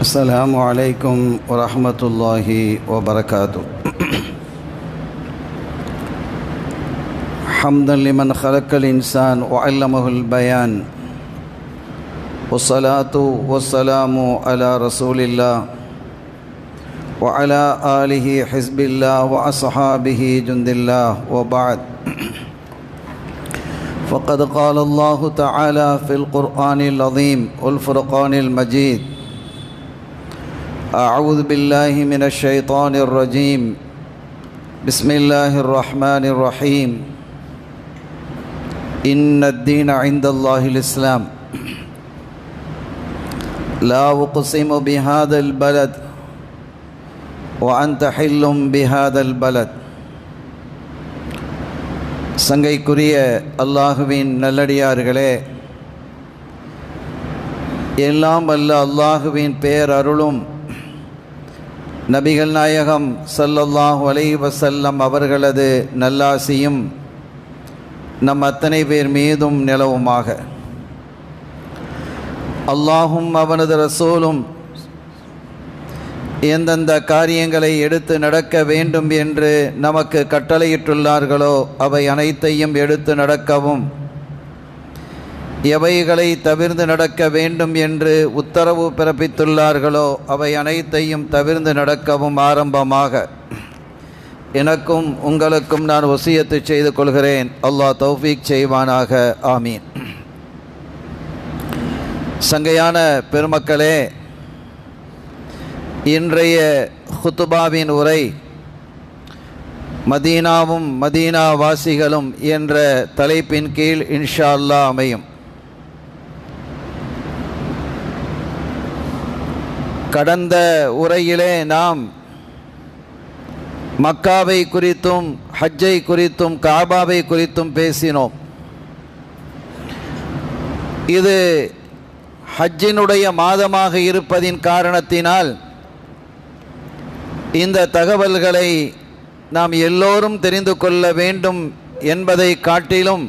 السلام عليكم ورحمة الله وبركاته. حمدا لمن خلق الإنسان وعلمه البيان، والصلاة والسلام على رسول الله وعلى آله حزب الله وأصحابه جند الله، وبعد. فقد قال الله تعالى في القرآن العظيم والفرقان المجيد: أعوذ بالله من الشيطان الرجيم، بسم الله الرحمن الرحيم. إن الدين عند الله الإسلام. لا أقسم بهذا البلد وأنت حل بهذا البلد. சங்கைக்குரிய அல்லாஹுவின் நல்லடியார்களே, எல்லாம் வல்ல அல்லாஹுவின் பேரருளும் நபிகள் நாயகம் ஸல்லல்லாஹு அலைஹி வஸல்லம் அவர்களது நல்லாசியும் நம் அத்தனை பேர் மீதும் நிலவுமாக. அல்லாஹும் அவனது ரசூலும் எந்தெந்த காரியங்களை எடுத்து நடக்க வேண்டும் என்று நமக்கு கட்டளையிட்டுள்ளார்களோ அவை அனைத்தையும் எடுத்து நடக்கவும், எவைகளை தவிர்ந்து நடக்க வேண்டும் என்று உத்தரவு பிறப்பித்துள்ளார்களோ அவை அனைத்தையும் தவிர்ந்து நடக்கவும் ஆரம்பமாக எனக்கும் உங்களுக்கும் நான் வசியத்து செய்து கொள்கிறேன். அல்லாஹ் தௌஃபீக் செய்வானாக. ஆமீன். சங்கையான பெருமக்களே, இன்றைய ஹுத்துபாவின் உரை மதீனாவும் மதீனா வாசிகளும் என்ற தலைப்பின் கீழ் இன்ஷா அல்லாஹ் அமையும். கடந்த உரையிலே நாம் மக்காவை குறித்தும் ஹஜ்ஜை குறித்தும் காபாவை குறித்தும் பேசினோம். இது ஹஜ்ஜினுடைய மாதமாக இருப்பதின் காரணத்தினால் இந்த தகவல்களை நாம் எல்லோரும் தெரிந்து கொள்ள வேண்டும் என்பதை காட்டிலும்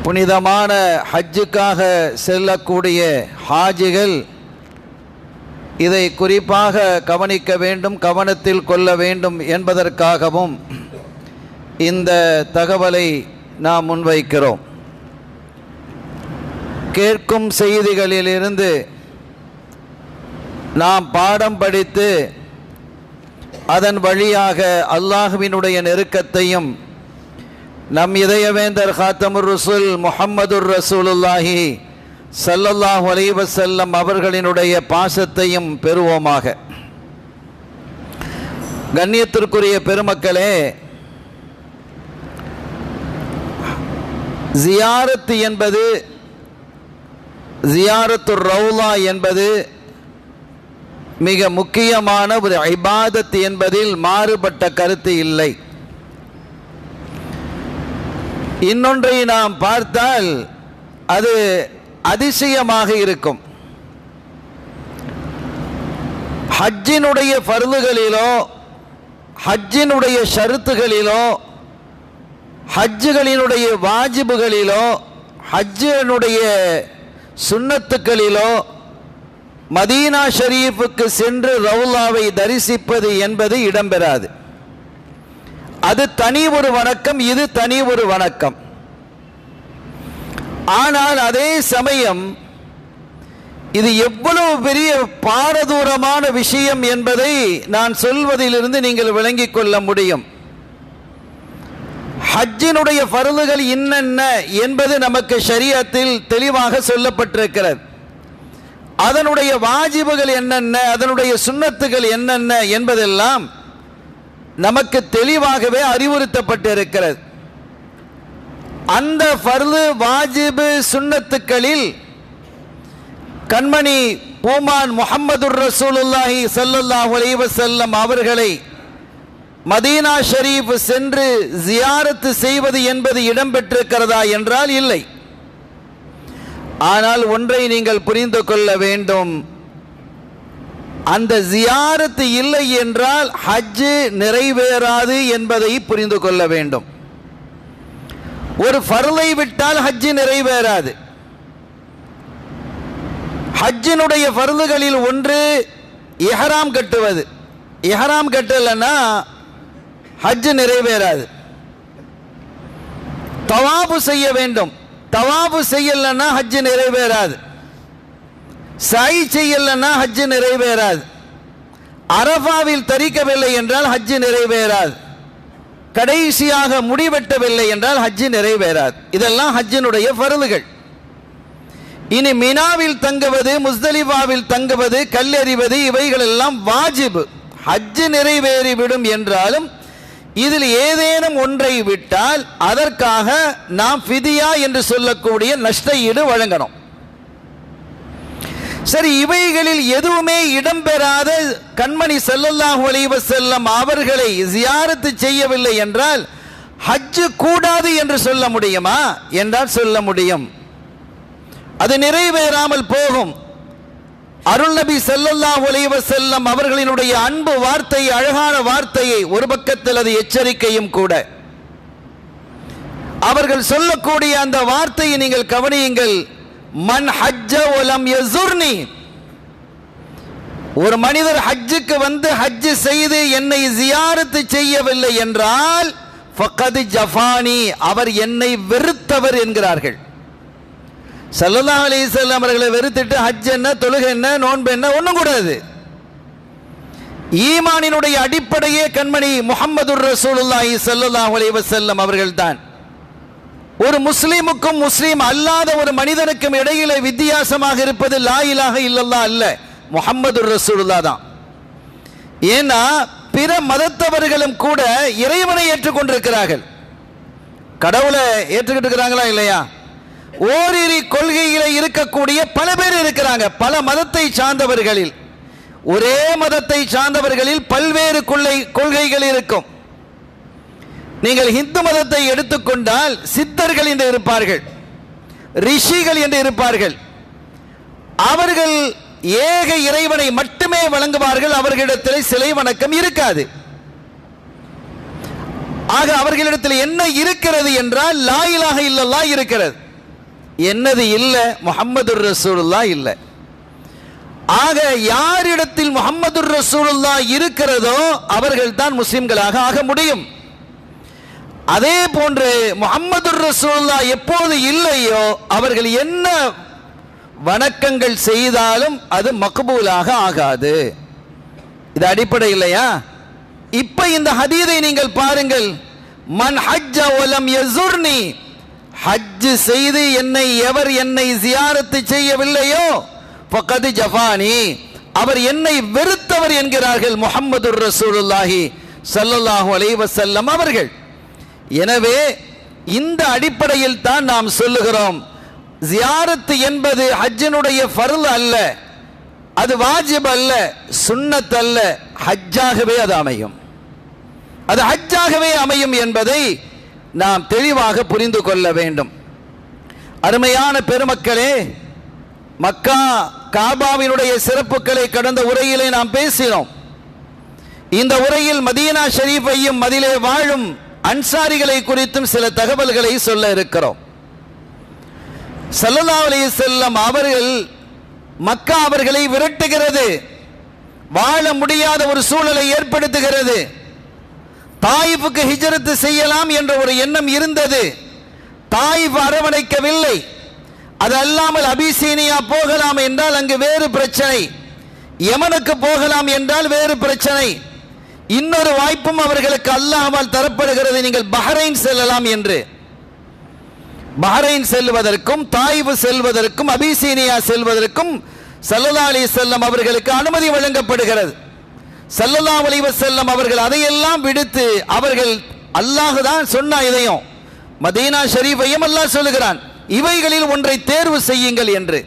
புனிதமான ஹஜ்ஜுக்காக செல்லக்கூடிய ஹாஜிகள் இதை குறிப்பாக கவனிக்க வேண்டும், கவனத்தில் கொள்ள வேண்டும் என்பதற்காகவும் இந்த தகவலை நாம் முன்வைக்கிறோம். கேட்கும் செய்திகளிலிருந்து நாம் பாடம் படித்து அதன் வழியாக அல்லாஹ்வினுடைய நெருக்கத்தையும் நம் இதயவேந்தர் காத்தமுர் ரசூல் முஹம்மதுர் ரசூலுல்லாஹி ஸல்லல்லாஹு அலைஹி வஸல்லம் அவர்களினுடைய பாசத்தையும் பெறுவோமாக. கண்ணியத்திற்குரிய பெருமக்களே, ஜியாரத் என்பது, ஜியாரத்துர் ரௌலா என்பது மிக முக்கியமான ஒரு இபாதத் என்பதில் மாறுபட்ட கருத்து இல்லை. இன்னொன்றை நாம் பார்த்தால் அது அதிசயமாக இருக்கும். ஹஜ்ஜினுடைய ஃபர்துகளிலோ ஹஜ்ஜினுடைய ஷருத்துகளிலோ ஹஜ்ஜுகளினுடைய வாஜிபுகளிலோ ஹஜ்ஜினுடைய சுன்னத்துக்களிலோ மதீனா ஷரீஃபுக்கு சென்று ரவுலாவை தரிசிப்பது என்பது இடம்பெறாது. அது தனி ஒரு வணக்கம், இது தனி ஒரு வணக்கம். ஆனால் அதே சமயம் இது எவ்வளவு பெரிய பாரதூரமான விஷயம் என்பதை நான் சொல்வதிலிருந்து நீங்கள் விளங்கிக் கொள்ள முடியும். ஹஜ்ஜினுடைய ஃபர்துகள் என்னென்ன என்பது நமக்கு ஷரியத்தில் தெளிவாக சொல்லப்பட்டிருக்கிறது. அதனுடைய வாஜிபுகள் என்னென்ன, அதனுடைய சுன்னத்துகள் என்னென்ன என்பதெல்லாம் நமக்கு தெளிவாகவே அறிவுறுத்தப்பட்டிருக்கிறது. அந்த ஃபர்து வாஜிபு சுன்னத்துக்களில் கண்மணி பூமான் முஹம்மதுர் ரசூலுல்லாஹி ஸல்லல்லாஹு அலைஹி வஸல்லம் அவர்களை மதீனா ஷரீஃப் சென்று ஜியாரத்து செய்வது என்பது இடம்பெற்றிருக்கிறதா என்றால் இல்லை. ஆனால் ஒன்றை நீங்கள் புரிந்து கொள்ள வேண்டும், அந்த ஜியாரத்து இல்லை என்றால் ஹஜ்ஜு நிறைவேறாது என்பதை புரிந்து கொள்ள வேண்டும். ஒரு ஃபர்லை விட்டால் ஹஜ்ஜு நிறைவேறாது. ஹஜ்ஜினுடைய ஃபர்துகளில் ஒன்று இஹ்ராம் கட்டுவது. இஹ்ராம் கட்டலைன்னா ஹஜ் நிறைவேறாது. தவாபு செய்ய வேண்டும். தவாபு செய்யலைன்னா ஹஜ் நிறைவேறாது. சாய் செய்யலைன்னா ஹஜ் நிறைவேறாது. அரஃபாவில் தரிக்கவில்லை என்றால் ஹஜ் நிறைவேறாது. கடைசியாக முடிவெட்டவில்லை என்றால் ஹஜ் நிறைவேறாது. இதெல்லாம் ஹஜ்ஜினுடைய ஃபர்துகள். இனி மினாவில் தங்குவது, முஸ்தலிஃபாவில் தங்குவது, கல்லெறிவது, இவைகள் எல்லாம் வாஜிப். ஹஜ் நிறைவேறிவிடும் என்றாலும் இதில் ஏதேனும் ஒன்றை விட்டால் அதற்காக நாம் ஃபிதியா என்று சொல்லக்கூடிய நஷ்ட ஈடு வழங்கணும். சரி, இவைகளில் எதுவுமே இடம்பெறாத கண்மணி ஸல்லல்லாஹு அலைஹி வஸல்லம் அவர்களை ஜியாரத்து செய்யவில்லை என்றால் ஹஜ் கூடாது என்று சொல்ல முடியுமா என்றால் சொல்ல முடியும். அது நிறைவேறாமல் போகும். அருள் நபி ஸல்லல்லாஹு அலைஹி வஸல்லம் அவர்களினுடைய அன்பு வார்த்தை, அழகான வார்த்தையை, ஒரு பக்கத்தில் அது எச்சரிக்கையும் கூட. அவர்கள் சொல்லக்கூடிய அந்த வார்த்தையை நீங்கள் கவனியுங்கள். மன் ஹஜ்ஜ வலம் யஸுர்னி, ஒரு மனிதர் ஹஜ்ஜுக்கு வந்து ஹஜ் செய்து என்னை ஜியாரத்து செய்யவில்லை என்றால் ஃபக்கத் ஜஃபானி, அவர் என்னை வெறுத்தவர் என்கிறார்கள். ஸல்லல்லாஹு அலைஹி வஸல்லம் அவர்களை வெறுத்துட்டு ஹஜ் என்ன, தொழுகை என்ன, நோன்பு என்ன, ஒன்றும் கூடாது. ஈமானினுடைய அடிப்படையே கண்மணி முஹம்மதுர் ரசூலுல்லாஹி ஸல்லல்லாஹு அலைஹி வஸல்லம் அவர்கள்தான். ஒரு முஸ்லிமுக்கும் முஸ்லீம் அல்லாத ஒரு மனிதனுக்கும் இடையிலே வித்தியாசமாக இருப்பது லா இலாஹ இல்லல்லாஹ் அல்ல, முஹம்மதுர் ரசூலுல்லாஹ் தான். ஏன்னா பிற மதத்தவர்களும் கூட இறைவனை ஏற்றுக்கொண்டிருக்கிறார்கள். கடவுளை ஏற்றுக்கிட்டு இருக்கிறாங்களா இல்லையா? ஓரிரு கொள்கையில இருக்கக்கூடிய பல பேர் இருக்கிறாங்க. பல மதத்தை சார்ந்தவர்களில், ஒரே மதத்தை சார்ந்தவர்களில் பல்வேறு கொள்கைகள் இருக்கும். நீங்கள் இந்து மதத்தை எடுத்துக்கொண்டால் சித்தர்கள் என்று இருப்பார்கள், ரிஷிகள் என்று இருப்பார்கள். அவர்கள் ஏக இறைவனை மட்டுமே வழங்குவார்கள். அவர்களிடத்தில் சிலை வணக்கம் இருக்காது. ஆக அவர்களிடத்தில் என்ன இருக்கிறது என்றால் லா இலாஹ இல்லல்லாஹ் இருக்கிறது. என்னது இல்லை? முஹம்மதுர் ரசூலுல்லாஹ் இல்லை. ஆக யாரிடத்தில் முஹம்மதுர் ரசூலுல்லாஹ் இருக்கிறதோ அவர்கள் தான் முஸ்லிம்களாக ஆக முடியும். அதே போன்று முஹம்மதுர் ரசூலுல்லாஹ் எப்போது இல்லையோ அவர்கள் என்ன வணக்கங்கள் செய்தாலும் அது மக்பூலாக ஆகாது. இது அடிப்படை இல்லையா? இப்ப இந்த ஹதீஸை நீங்கள் பாருங்கள். மன் ஹஜ்ஜ வலம் யஸுர்னி, ஹஜ் செய்து எவர் என்னை ஜியாரத்து செய்யவில்லையோ ஃபக்கத் ஜஃபானி, அவர் என்னை வெறுத்தவர் என்கிறார்கள் முஹம்மதுர் ரசூலுல்லாஹி ஸல்லல்லாஹு அலைஹி வஸல்லம் அவர்கள். எனவே இந்த அடிப்படையில் தான் நாம் சொல்லுகிறோம், ஜியாரத்து என்பது ஹஜ்ஜினுடைய ஃபர்ல் அல்ல, அது வாஜிப் அல்ல, சுன்னத் அல்ல, ஹஜ்ஜாகவே அது அமையும். அது ஹஜ்ஜாகவே அமையும் என்பதை நாம் தெளிவாக புரிந்து கொள்ள வேண்டும். அருமையான பெருமக்களே, மக்கா காபாவினுடைய சிறப்புகளை கடந்த உரையிலே நாம் பேசினோம். இந்த உரையில் மதீனா ஷரீஃபையும் அதிலே வாழும் அன்சாரிகளை குறித்தும் சில தகவல்களை சொல்ல இருக்கிறோம். ஸல்லல்லாஹு அலைஹி வஸல்லம் அவர்கள் மக்கா அவர்களை விரட்டுகிறது, வாழ முடியாத ஒரு சூழலை ஏற்படுத்துகிறது. தாயிஃபுக்கு ஹிஜ்ரத் செய்யலாம் என்ற ஒரு எண்ணம் இருந்தது. தாயிஃப் அரவணைக்கவில்லை. அது அல்லாமல் அபிசீனியா போகலாம் என்றால் அங்கு வேறு பிரச்சனை, யமனுக்கு போகலாம் என்றால் வேறு பிரச்சனை. இன்னொரு வாய்ப்பும் அவர்களுக்கு அல்லாஹ்வால் தரப்படுகிறது, நீங்கள் பஹ்ரைன் செல்லலாம் என்று. பஹ்ரைன் செல்வதற்கும் தாயிஃப் செல்வதற்கும் அபிசீனியா செல்வதற்கும் ஸல்லல்லாஹு அலைஹி வஸல்லம் அவர்களுக்கு அனுமதி வழங்கப்படுகிறது. ஸல்லல்லாஹு அலைஹி வஸல்லம் அவர்கள் அதையெல்லாம் விடுத்து, அவர்கள் அல்லாஹ் தான் சொன்ன இதையும் மதீனா ஷரீஃபையும் அல்லாஹ் சொல்லுகிறான், இவைகளில் ஒன்றை தேர்வு செய்யுங்கள் என்று.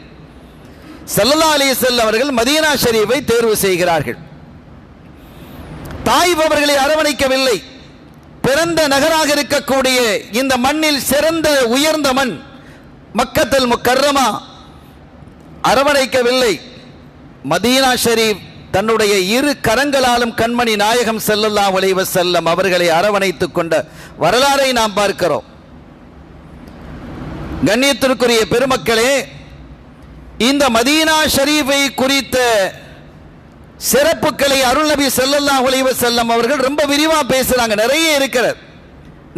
ஸல்லல்லாஹு அலைஹி வஸல்லம் அவர்கள் மதீனா ஷரீஃபை தேர்வு செய்கிறார்கள். தாயிஃப் அவர்களை அரவணைக்கவில்லை. பிறந்த நகராக இருக்கக்கூடிய இந்த மண்ணில் சிறந்த உயர்ந்த மண் மக்கத்துல் முக்கர்ரமா, அரவணைக்கவில்லை. மதீனா ஷரீஃப் தன்னுடைய இரு கரங்களாலும் கண்மணி நாயகம் ஸல்லல்லாஹு அலைஹி வஸல்லம் அவர்களை அரவணைத்துக் கொண்ட வரலாறை நாம் பார்க்கிறோம். கண்ணியத்திற்குரிய பெருமக்களே, இந்த மதீனா ஷரீஃபை குறித்த சிறப்புகளை அருள் நபி ஸல்லல்லாஹு அலைஹி வஸல்லம் அவர்கள் ரொம்ப விரிவாக பேசுறாங்க, நிறைய இருக்கிறது.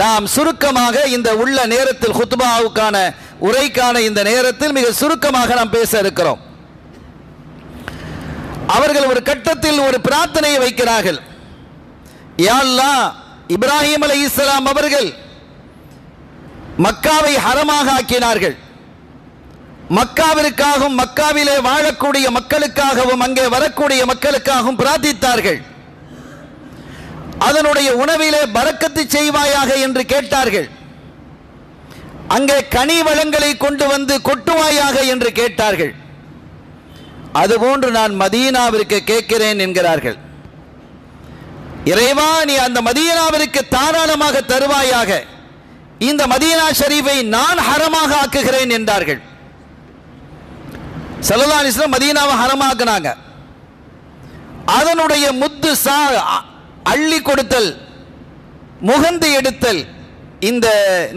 நாம் சுருக்கமாக இந்த உள்ள நேரத்தில் குத்பாவுக்கான உரைக்கான இந்த நேரத்தில் மிக சுருக்கமாக நாம் பேச இருக்கிறோம். அவர்கள் ஒரு கட்டத்தில் ஒரு பிரார்த்தனையை வைக்கிறார்கள். யா அல்லாஹ், இப்ராஹிம் அலைஹிஸ்ஸலாம் அவர்கள் மக்காவை ஹரமாக ஆக்கினார்கள். மக்காவிற்காகவும் மக்காவிலே வாழக்கூடிய மக்களுக்காகவும் அங்கே வரக்கூடிய மக்களுக்காகவும் பிரார்த்தித்தார்கள். அதனுடைய உணவிலே பரக்கத்து செய்வாயாக என்று கேட்டார்கள். அங்கே கனி வளங்களை கொண்டு வந்து கொட்டுவாயாக என்று கேட்டார்கள். அதுபோன்று நான் மதீனாவிற்கு கேட்கிறேன் என்கிறார்கள். இறைவா, நீ அந்த மதீனாவிற்கு தாராளமாக தருவாயாக, இந்த மதீனா ஷரீஃபை நான் ஹரமாக ஆக்குகிறேன் என்றார்கள். ஸல்லல்லாஹு அலைஹி வஸல்லம் மதீனாவை ஹரமாக்குனாங்க. அதனுடைய முத்து அள்ளி கொடுத்தல், முகந்து எடுத்தல், இந்த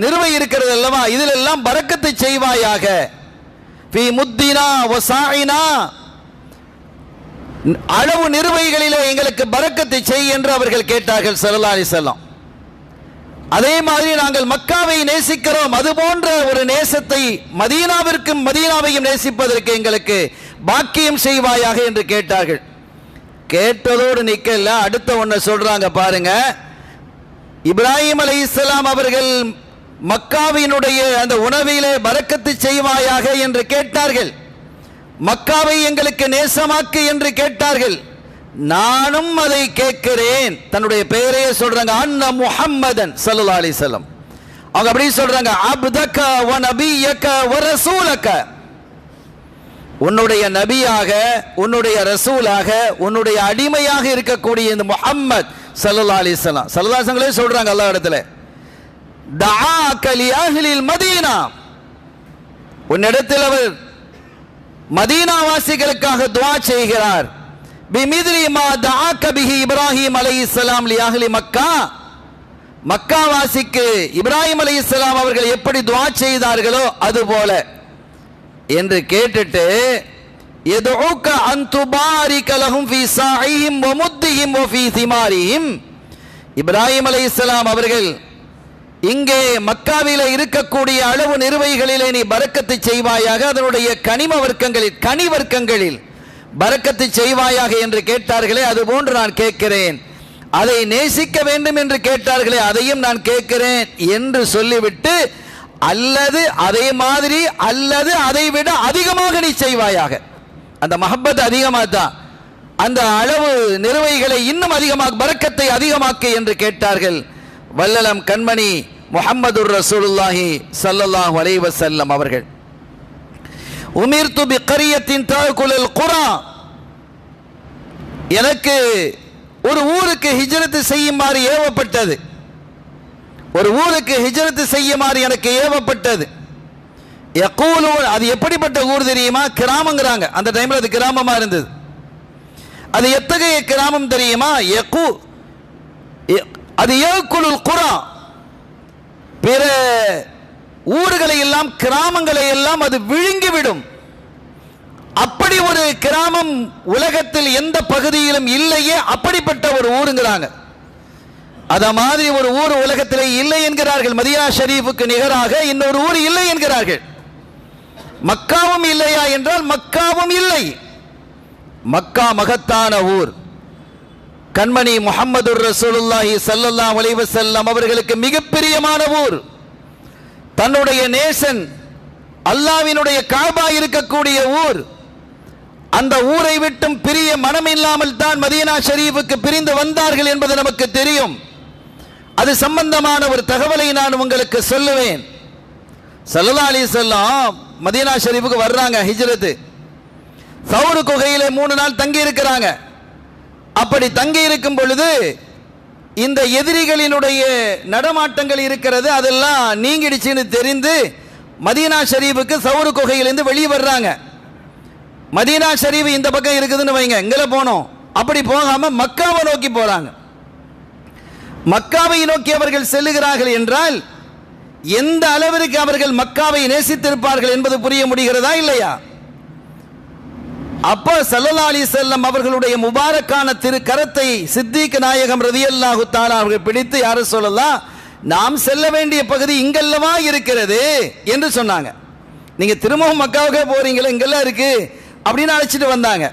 நிறுவை இருக்கிறது அல்லவா, இதில் எல்லாம் பரக்கத்தை செய்வாயாக. ஃபீ முத்தினா வசாயினா, அளவு நிறுவைகளிலே எங்களுக்கு பரக்கத்தை செய் என்று அவர்கள் கேட்டார்கள் ஸல்லல்லாஹு அலைஹி வஸல்லம். அதே மாதிரி நாங்கள் மக்காவை நேசிக்கிறோம், அது போன்ற ஒரு நேசத்தை மதீனாவிற்கும் மதீனாவையும் நேசிப்பதற்கு எங்களுக்கு பாக்கியம் செய்வாயாக என்று கேட்டார்கள். கேட்டதோடு நிக்கல, அடுத்த ஒன்றை சொல்றாங்க பாருங்க. இப்ராஹிம் அலைஹிஸ்ஸலாம் அவர்கள் மக்காவினுடைய அந்த உணவிலே பரக்கத்து செய்வாயாக என்று கேட்டார்கள். மக்காவை எங்களுக்கு நேசமாக்கு என்று கேட்டார்கள். நானும் அதை கேட்கிறேன். தன்னுடைய பெயரையே சொல்றாங்க, அன்ன முஹம்மதன் ஸல்லல்லாஹு அலைஹி வஸல்லம். அவங்க அப்படி சொல்றாங்க, அப்தக வ நபியக வ ரசூலக, உன்னுடைய நபியாக, உன்னுடைய ரசூலாக, உன்னுடைய அடிமையாக இருக்கக்கூடிய இந்த முஹம்மத் ஸல்லல்லாஹு அலைஹி வஸல்லம், ஸல்லல்லாஹு அலைஹி வஸல்லம் சொல்றாங்க அல்லாஹ் இடத்துல, தஆக லி அஹ்லில் மதீனா, உன்னிடத்தில் அவர் மதீனா வாசிகளுக்காக துஆ செய்கிறார். பிமித்லி மா தஆக பிஹி இப்ராஹிம் அலைஹிஸ்ஸலாம் லி அஹ்லி மக்கா, மக்கா வாசிக்கு இப்ராஹிம் அலைஹிஸ்ஸலாம் அவர்கள் எப்படி துஆ செய்தார்களோ அதுபோல என்று கேட்டுட்டு, யதுஉக அன் துபாரிக லஹும் ஃபீ சாஇஹிம் வ முத்திஹிம் வ ஃபீ திமாரிஹிம், இப்ராஹிம் அலைஹிஸ்ஸலாம் அவர்கள் இங்கே மக்காவிலே இருக்கக்கூடிய அளவு நிறுவைகளிலே நீ பரக்கத்தை செய்வாயாக, அதனுடைய கனி வர்க்கங்களில் பரக்கத்தை செய்வாயாக என்று கேட்டார்களே, அதுபோன்று நான் கேட்கிறேன். அதை நேசிக்க வேண்டும் என்று கேட்டார்களே, அதையும் நான் கேட்கிறேன் என்று சொல்லிவிட்டு, அல்லது அதே மாதிரி அல்லது அதை விட அதிகமாக நீ செய்வாயாக, அந்த மஹப்பத் அதிகமாக தான், அந்த அளவு நிறுவைகளை இன்னும் அதிகமாக பரக்கத்தை அதிகமாக்க என்று கேட்டார்கள். வல்லலம் கண்மணி முஹம்மதுர் ரசூலுல்லாஹி ஸல்லல்லாஹு அலைஹி வஸல்லம் அவர்கள், உமிர்து பி கரியத்தின் தஅகுலுல் குரா, எனக்கு ஒரு ஊருக்கு ஹிஜ்ரத் செய்யுமாறு ஏவப்பட்டது, ஒரு ஊருக்கு ஹிஜ்ரத் செய்யுமாறு எனக்கு ஏவப்பட்டது. யகூலு, அது எப்படிப்பட்ட ஊர் தெரியுமா? கிராமங்கிறாங்க. அந்த டைம்ல அது கிராமமா இருந்தது. அது எத்தகைய கிராமம் தெரியுமா? அது யகுலுல் குரா, பிற ஊர்களை எல்லாம் கிராமங்களை எல்லாம் அது விழுங்கிவிடும். அப்படி ஒரு கிராமம் உலகத்தில் எந்த பகுதியிலும் இல்லையே, அப்படிப்பட்ட ஒரு ஊருங்கிறாங்க. அத மாதிரி ஒரு ஊர் உலகத்திலே இல்லை என்கிறார்கள். மதீனா ஷரீஃபுக்கு நிகராக இன்னொரு ஊர் இல்லை என்கிறார்கள். மக்காவும் இல்லையா என்றால் மக்காவும் இல்லை. மக்கா மகத்தான ஊர். கண்மணி முஹம்மதுர் ரசூலுல்லாஹி ஸல்லல்லாஹு அலைஹி வஸல்லம் அவர்களுக்கு மிக பிரியமான ஊர். தன்னுடைய நேசன் அல்லாஹ்வினுடைய காபா இருக்கக்கூடிய ஊர். அந்த ஊரை விட்டும் பிரிய மனம் இல்லாமல் தான் மதீனா ஷரீஃபுக்கு பிரிந்து வந்தார்கள் என்பது நமக்கு தெரியும். அது சம்பந்தமான ஒரு தகவலை நான் உங்களுக்கு சொல்லுவேன். ஸல்லல்லாஹு அலைஹி வஸல்லம் மதீனா ஷரீஃபுக்கு வர்றாங்க ஹிஜ்ரத். சௌர் குகையிலே 3 நாள் தங்கி இருக்கிறாங்க. அப்படி தங்கி இருக்கும் பொழுது இந்த எதிரிகளினுடைய நடமாட்டங்கள் இருக்கிறது, அதெல்லாம் நீங்கிடுச்சுன்னு தெரிந்து மதீனா ஷரீஃபுக்கு சௌர் குகையிலிருந்து வெளியே வர்றாங்க. மதீனா ஷரீஃப் இந்த பக்கம் இருக்குதுன்னு வைங்க, எங்கே போனோம், அப்படி போகாம மக்காவை நோக்கி போறாங்க. மக்காவை நோக்கி அவர்கள் செல்லுகிறார்கள் என்றால் எந்த அளவிற்கு அவர்கள் மக்காவை நேசித்திருப்பார்கள் என்பது புரிய முடிகிறதா இல்லையா? அப்போ ஸல்லல்லாஹு அலைஹி வஸல்லம் அவர்களுடைய முபாரக்கான திரு கரத்தை சித்திக் நாயகம் ரலியல்லாஹு தஆலா அவர்கள் பிடித்து, யார சொல்லலாம், நாம் செல்ல வேண்டிய பகுதி இங்கல்லவா இருக்கிறது என்று சொன்னாங்க. நீங்க திரும்பவும் மக்காவுக்கே போறீங்களா, இங்கெல்லாம் இருக்கு அப்படின்னு அழைச்சிட்டு வந்தாங்க.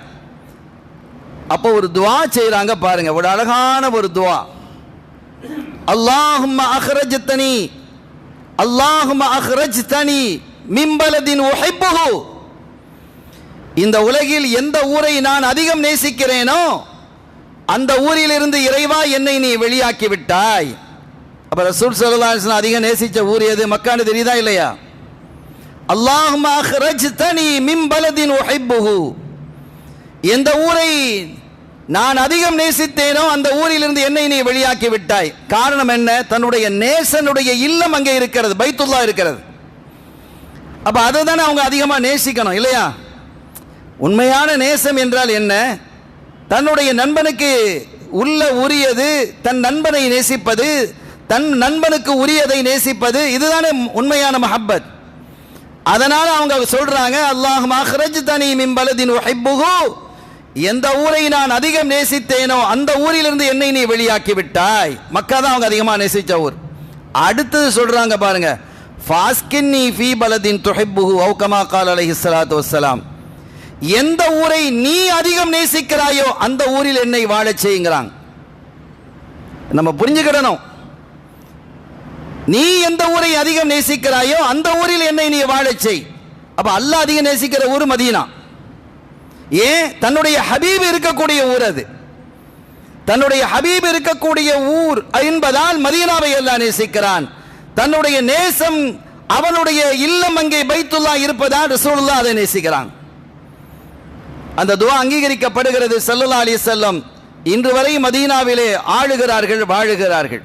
அப்போ ஒரு துவா செய்யறாங்க பாருங்க, ஒரு அழகான ஒரு துவா. அல்லாஹும்ம அக்ரஜ்தனி அல்லாஹும்ம அக்ரஜ்தனி மின் பலதின் உஹிப்புஹு. இந்த உலகில் எந்த ஊரை நான் அதிகம் நேசிக்கிறேனோ அந்த ஊரிலிருந்து இறைவா என்னை நீ வெளியாக்கி விட்டாய். அப்ப ரசூல் ஸல்லல்லாஹு அலைஹி வஸல்லம் அதிகம் நேசிச்ச ஊர் எது? மக்கான்னு தெரியுதா இல்லையா? அல்லாஹும்ம அக்ரஜ்தனி மின் பலதின் உஹிப்புஹு. எந்த ஊரை நான் அதிகம் நேசித்தேனோ அந்த ஊரிலிருந்து என்னை நீ வெளியாக்கி விட்டாய். காரணம் என்ன? தன்னுடைய நேசனுடைய இல்லம் அங்கே இருக்கிறது, பைத்துல்லா இருக்கிறது. அப்ப அதை தானே அவங்க அதிகமாக நேசிக்கணும் இல்லையா? உண்மையான நேசம் என்றால் என்ன? தன்னுடைய நண்பனுக்கு உரியது தன் நண்பனை நேசிப்பது, தன் நண்பனுக்கு உரியதை நேசிப்பது, இதுதானே உண்மையான மஹப்பத். அதனால அவங்க சொல்றாங்க, அல்லாஹும்ம அக்ரஜ்தனி மின் பலதின் உஹிப்புஹு. எந்த ஊரை நான் அதிகம் நேசித்தேனோ அந்த ஊரிலிருந்து என்னை நீ வெளியாக்கி விட்டாய். மக்கா தான் அவங்க அதிகமாக நேசிச்ச ஊர். அடுத்தது சொல்றாங்க பாருங்க, ஃபாஸ்கின்னி ஃபீ பலதின் துஹிப்புஹு அவ் கமா கால அலைஹிஸ்ஸலாத்து வஸ்ஸலாம். எந்த ஊரை நீ அதிகம் நேசிக்கிறாயோ அந்த ஊரில் என்னை வாழச் செய்யுங்கிறாங்க. நம்ம புரிஞ்சுக்கிடணும், நீ எந்த ஊரை அதிகம் நேசிக்கிறாயோ அந்த ஊரில் என்னை நீ வாழச் செய். அப்ப அல்லாஹ் அதிகம் நேசிக்கிற ஊர் மதீனா. ஏன்? தன்னுடைய ஹபீப் இருக்கக்கூடிய ஊர் அது. தன்னுடைய ஹபீப் இருக்கக்கூடிய ஊர் என்பதால் மதீனாவை அல்லாஹ் நேசிக்கிறான். தன்னுடைய நேசம் அவனுடைய இல்லம் அங்கே பைத்துல்லா இருப்பதால் ரசூலுல்லாஹ் அதை நேசிக்கிறான். அந்த துஆ அங்கீகரிக்கப்படுகிறது. ஸல்லல்லாஹு அலைஹி வஸல்லம் இன்று வரை மதீனாவிலே ஆளுகிறார்கள், வாழுகிறார்கள்.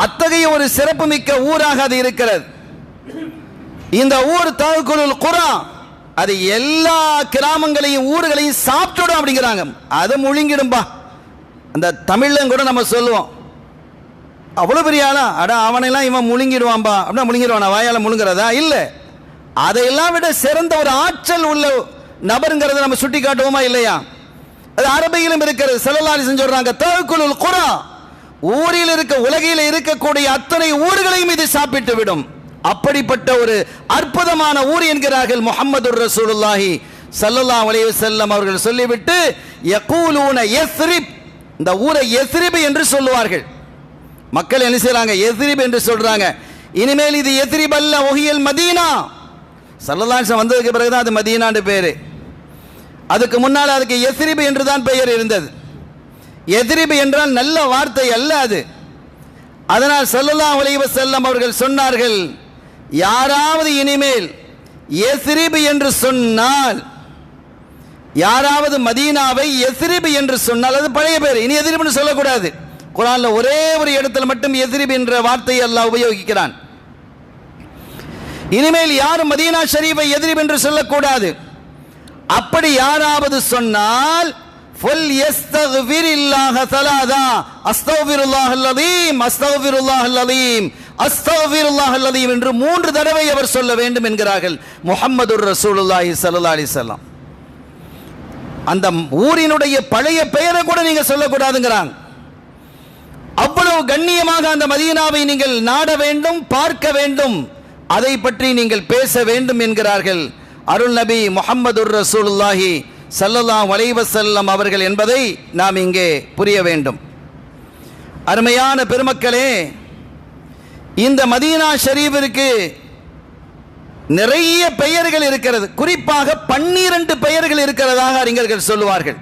அத்தகைய ஒரு சிறப்புமிக்க ஊராக அது இருக்கிறது. இந்த ஊர் தஅக்குலுல் குரா, அது எல்லா கிராமங்களையும் ஊர்களையும் சாப்பிட்டுடும் அப்படிங்கிறாங்க. அதை முழுங்கிடும்பா. அந்த தமிழ்ல கூட நம்ம சொல்லுவோம், அவ்வளோ பெரிய ஆளா, அட அவனையெல்லாம் இவன் முழுங்கிடுவான்பா அப்படின்னா முழுங்கிடுவானா? வாயால் முழுங்குறதா? இல்லை. அதையெல்லாம் விட சிறந்த ஒரு ஆற்றல் உள்ள நபருங்கிறத நம்ம சுட்டி காட்டுவோமா இல்லையா? அது அரபியிலும் இருக்கிறது. ஸல்லல்லாஹு அலைஹி வஸல்லம் சொல்றாங்க, தஅக்குலுல் குரா, ஊரில் இருக்க உலகில் இருக்கக்கூடிய அத்தனை ஊர்களையும் இது சாப்பிட்டு விடும். அப்படிப்பட்ட ஒரு அற்புதமான ஊர் என்கிறார்கள் முஹம்மதுர் ரசூலுல்லாஹி ஸல்லல்லாஹு அலைஹி வஸல்லம் அவர்கள் சொல்லிவிட்டு, யகூலூன யஸ்ரிப், இந்த ஊரை யஸ்ரிப் என்று சொல்லுவார்கள். மக்கள் என்ன செய்றாங்க? யஸ்ரிப் என்று சொல்றாங்க. இனிமேல் இது யஸ்ரிப் அல்ல, ஒஹியல் மதீனா. ஸல்லல்லாஹு அலைஹி வஸல்லம் வந்ததுக்கு பிறகுதான் அது மதீனான்னு பேரு. அதுக்கு முன்னால் அதுக்கு யஸ்ரிப் என்று தான் பெயர் இருந்தது. யஸ்ரிப் என்றால் நல்ல வார்த்தை அல்ல அது. அதனால் ஸல்லல்லாஹு அலைஹி வஸல்லம் அவர்கள் சொன்னார்கள், யாராவது இனிமேல் யஸ்ரிப் என்று சொன்னால், யாராவது மதீனாவை யஸ்ரிப் என்று சொன்னால், அது பழைய பேர், இனி யஸ்ரிப்னு சொல்லக்கூடாது. குர்ஆன்ல ஒரே ஒரு இடத்துல மட்டும் யஸ்ரிப் என்ற வார்த்தையை அல்லாஹ் உபயோகிக்கிறான். இனிமேல் யாரும் மதீனா ஷரீஃபை யஸ்ரிப் என்று சொல்லக்கூடாது. அப்படி யாராவது சொன்னால் ஃபல் யஸ்தக்ஃபிரில்லாஹ ஸலாதா, அஸ்தக்ஃபிருல்லாஹல் அலீம், அஸ்தக்ஃபிருல்லாஹல் அலீம், அஸ்தக்ஃபிருல்லாஹல் அலீம் என்று 3 தடவை அவர் சொல்ல வேண்டும் என்கிறார்கள் முஹம்மதுர் ரசூலுல்லாஹி ஸல்லல்லாஹு அலைஹி வஸல்லம். அந்த ஊரினுடைய பழைய பெயரை கூட நீங்க சொல்லக்கூடாதுங்கிறாங்க. அவ்வளவு கண்ணியமாக அந்த மதீனாவை நீங்கள் நாட வேண்டும், பார்க்க வேண்டும், அதை பற்றி நீங்கள் பேச வேண்டும் என்கிறார்கள் அருள் நபி முஹம்மதுர் ரசூலுல்லாஹி ஸல்லல்லாஹு அலைஹி வஸல்லம் அவர்கள் என்பதை நாம் இங்கே புரிய வேண்டும். அருமையான பெருமக்களே, இந்த மதீனா ஷரீஃபிற்கு நிறைய பெயர்கள் இருக்கிறது. குறிப்பாக 12 பெயர்கள் இருக்கிறதாக அறிஞர்கள் சொல்லுவார்கள்.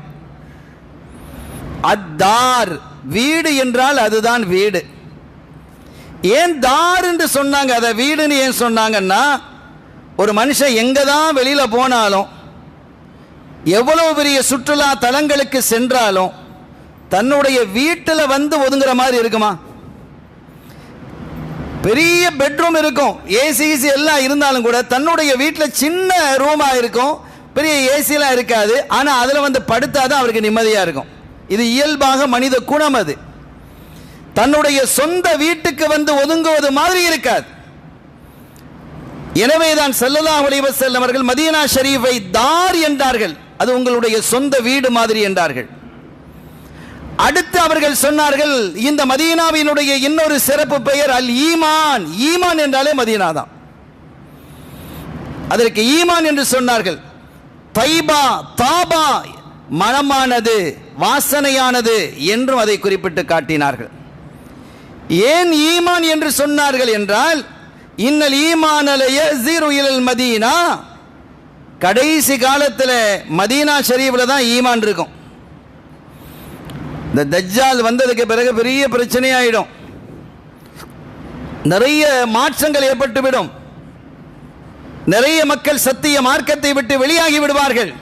அத்தார், வீடு என்றால் அதுதான் வீடு. ஏன் தார் என்று சொன்னாங்க, அதை வீடுன்னு ஏன் சொன்னாங்கன்னா, ஒரு மனுஷன் எங்க தான் வெளியில போனாலும், எவ்வளவு பெரிய சுற்றுலா தலங்களுக்கு சென்றாலும் தன்னுடைய வீட்டில் வந்து ஒதுங்குற மாதிரி இருக்குமா? பெரிய பெட்ரூம் இருக்கும், ஏசி எல்லாம் இருந்தாலும் கூட தன்னுடைய வீட்டில் சின்ன ரூமா இருக்கும், பெரிய ஏசிலாம் இருக்காது. ஆனால் அதில் வந்து படுத்தாதான் அவருக்கு நிம்மதியாக இருக்கும். இது இயல்பாக மனித குணம். அது தன்னுடைய சொந்த வீட்டுக்கு வந்து ஒதுங்குவது மாதிரி இருக்காது. எனவேதான் ஸல்லல்லாஹு அலைஹி வஸல்லம் அவர்கள் மதீனா ஷரீஃபை தார் என்றார்கள், அது உங்களுடைய சொந்த வீடு மாதிரி என்றார்கள். அடுத்து அவர்கள் சொன்னார்கள், இந்த மதீனாவினுடைய இன்னொரு சிறப்பு பெயர் அல் ஈமான். ஈமான் என்றாலே மதீனா தான், அதற்கு ஈமான் என்று சொன்னார்கள். தைபா, தாபா, மனமானது, வாசனையானது என்றும் அதை குறிப்பிட்டு காட்டினார்கள். ஏன் ஈமான் என்று சொன்னார்கள் என்றால், இன்னல் ஈமான் யஸீரு இலல் மதீனா, கடைசி காலத்தில் மதீனா ஷரீஃபில் தான் ஈமான் இருக்கும். இந்த தஜ்ஜால் வந்ததுக்கு பிறகு பெரிய பிரச்சனையாயிடும், நிறைய மாற்றங்கள் ஏற்பட்டுவிடும், நிறைய மக்கள் சத்திய மார்க்கத்தை விட்டு வெளியாகி விடுவார்கள்,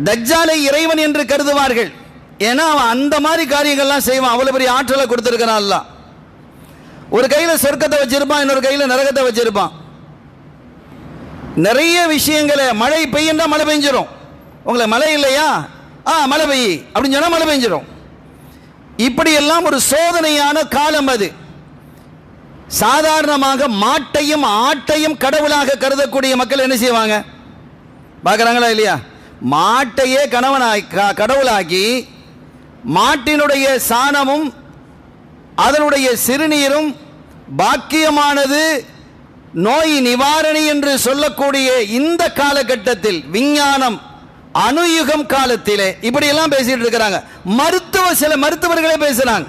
தஜ்ஜாலை இறைவன் என்று கருதுவார்கள். ஏன்னா அவன் அந்த மாதிரி காரியங்கள்லாம் செய்வான், அவ்வளவு பெரிய ஆற்றலை கொடுத்திருக்கிறான் அல்லாஹ். ஒரு கையில சொர்க்கத்தை வச்சிருப்பான், இன்னொரு கையில நரகத்தை வச்சிருப்பான். நிறைய விஷயங்களை, மழை பெய்யுண்டா மழை பெஞ்சிரும், உங்களை மழை இல்லையா, மழை பெய்யி அப்படின்னு சொன்னா மழை பெஞ்சிரும். இப்படியெல்லாம் ஒரு சோதனையான காலம் அது. சாதாரணமாக மாட்டையும் ஆட்டையும் கடவுளாக கருதக்கூடிய மக்கள் என்ன செய்வாங்க பார்க்குறாங்களா இல்லையா? மாட்டையே கடவுளாக்கி மாட்டினுடைய சாணமும் அதனுடைய சிறுநீரும் பாக்கியமானது, நோய் நிவாரணி என்று சொல்லக்கூடிய இந்த காலகட்டத்தில், விஞ்ஞானம் அணுயுகம் காலத்திலே இப்படியெல்லாம் பேசிட்டு இருக்கிறாங்க. சில மருத்துவர்களே பேசுறாங்க.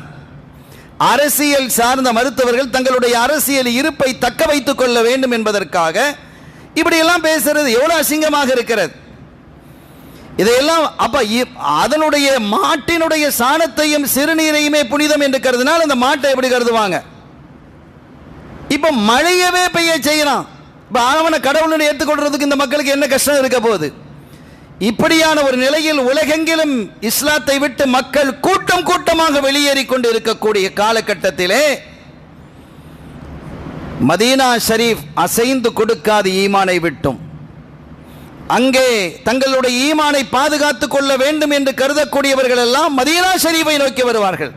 அரசியல் சார்ந்த மருத்துவர்கள் தங்களுடைய அரசியல் இருப்பை தக்க வைத்துக் கொள்ள வேண்டும் என்பதற்காக இப்படியெல்லாம் பேசுறது எவ்வளவு அசிங்கமாக இருக்கிறது. இதையெல்லாம் அப்ப அதனுடைய மாட்டினுடைய சாணத்தையும் சிறுநீரையுமே புனிதம் என்று கருதினால் அந்த மாட்டை எப்படி கருதுவாங்க? இப்ப மழையவே பெய்ய செய்யலாம். இப்ப அவனை கடவுளுடைய ஏற்றுக்கொள்றதுக்கு இந்த மக்களுக்கு என்ன கஷ்டம் இருக்க போகுது? இப்படியான ஒரு நிலையில் உலகெங்கிலும் இஸ்லாத்தை விட்டு மக்கள் கூட்டம் கூட்டமாக வெளியேறி கொண்டு இருக்கக்கூடிய காலகட்டத்திலே மதீனா ஷரீஃப் அசைந்து கொடுக்காது ஈமானை விட்டும். அங்கே தங்களுடைய ஈமானை பாதுகாத்துக் கொள்ள வேண்டும் என்று கருதக்கூடியவர்கள் எல்லாம் மதீனா ஷரீஃபை நோக்கி வருவார்கள்.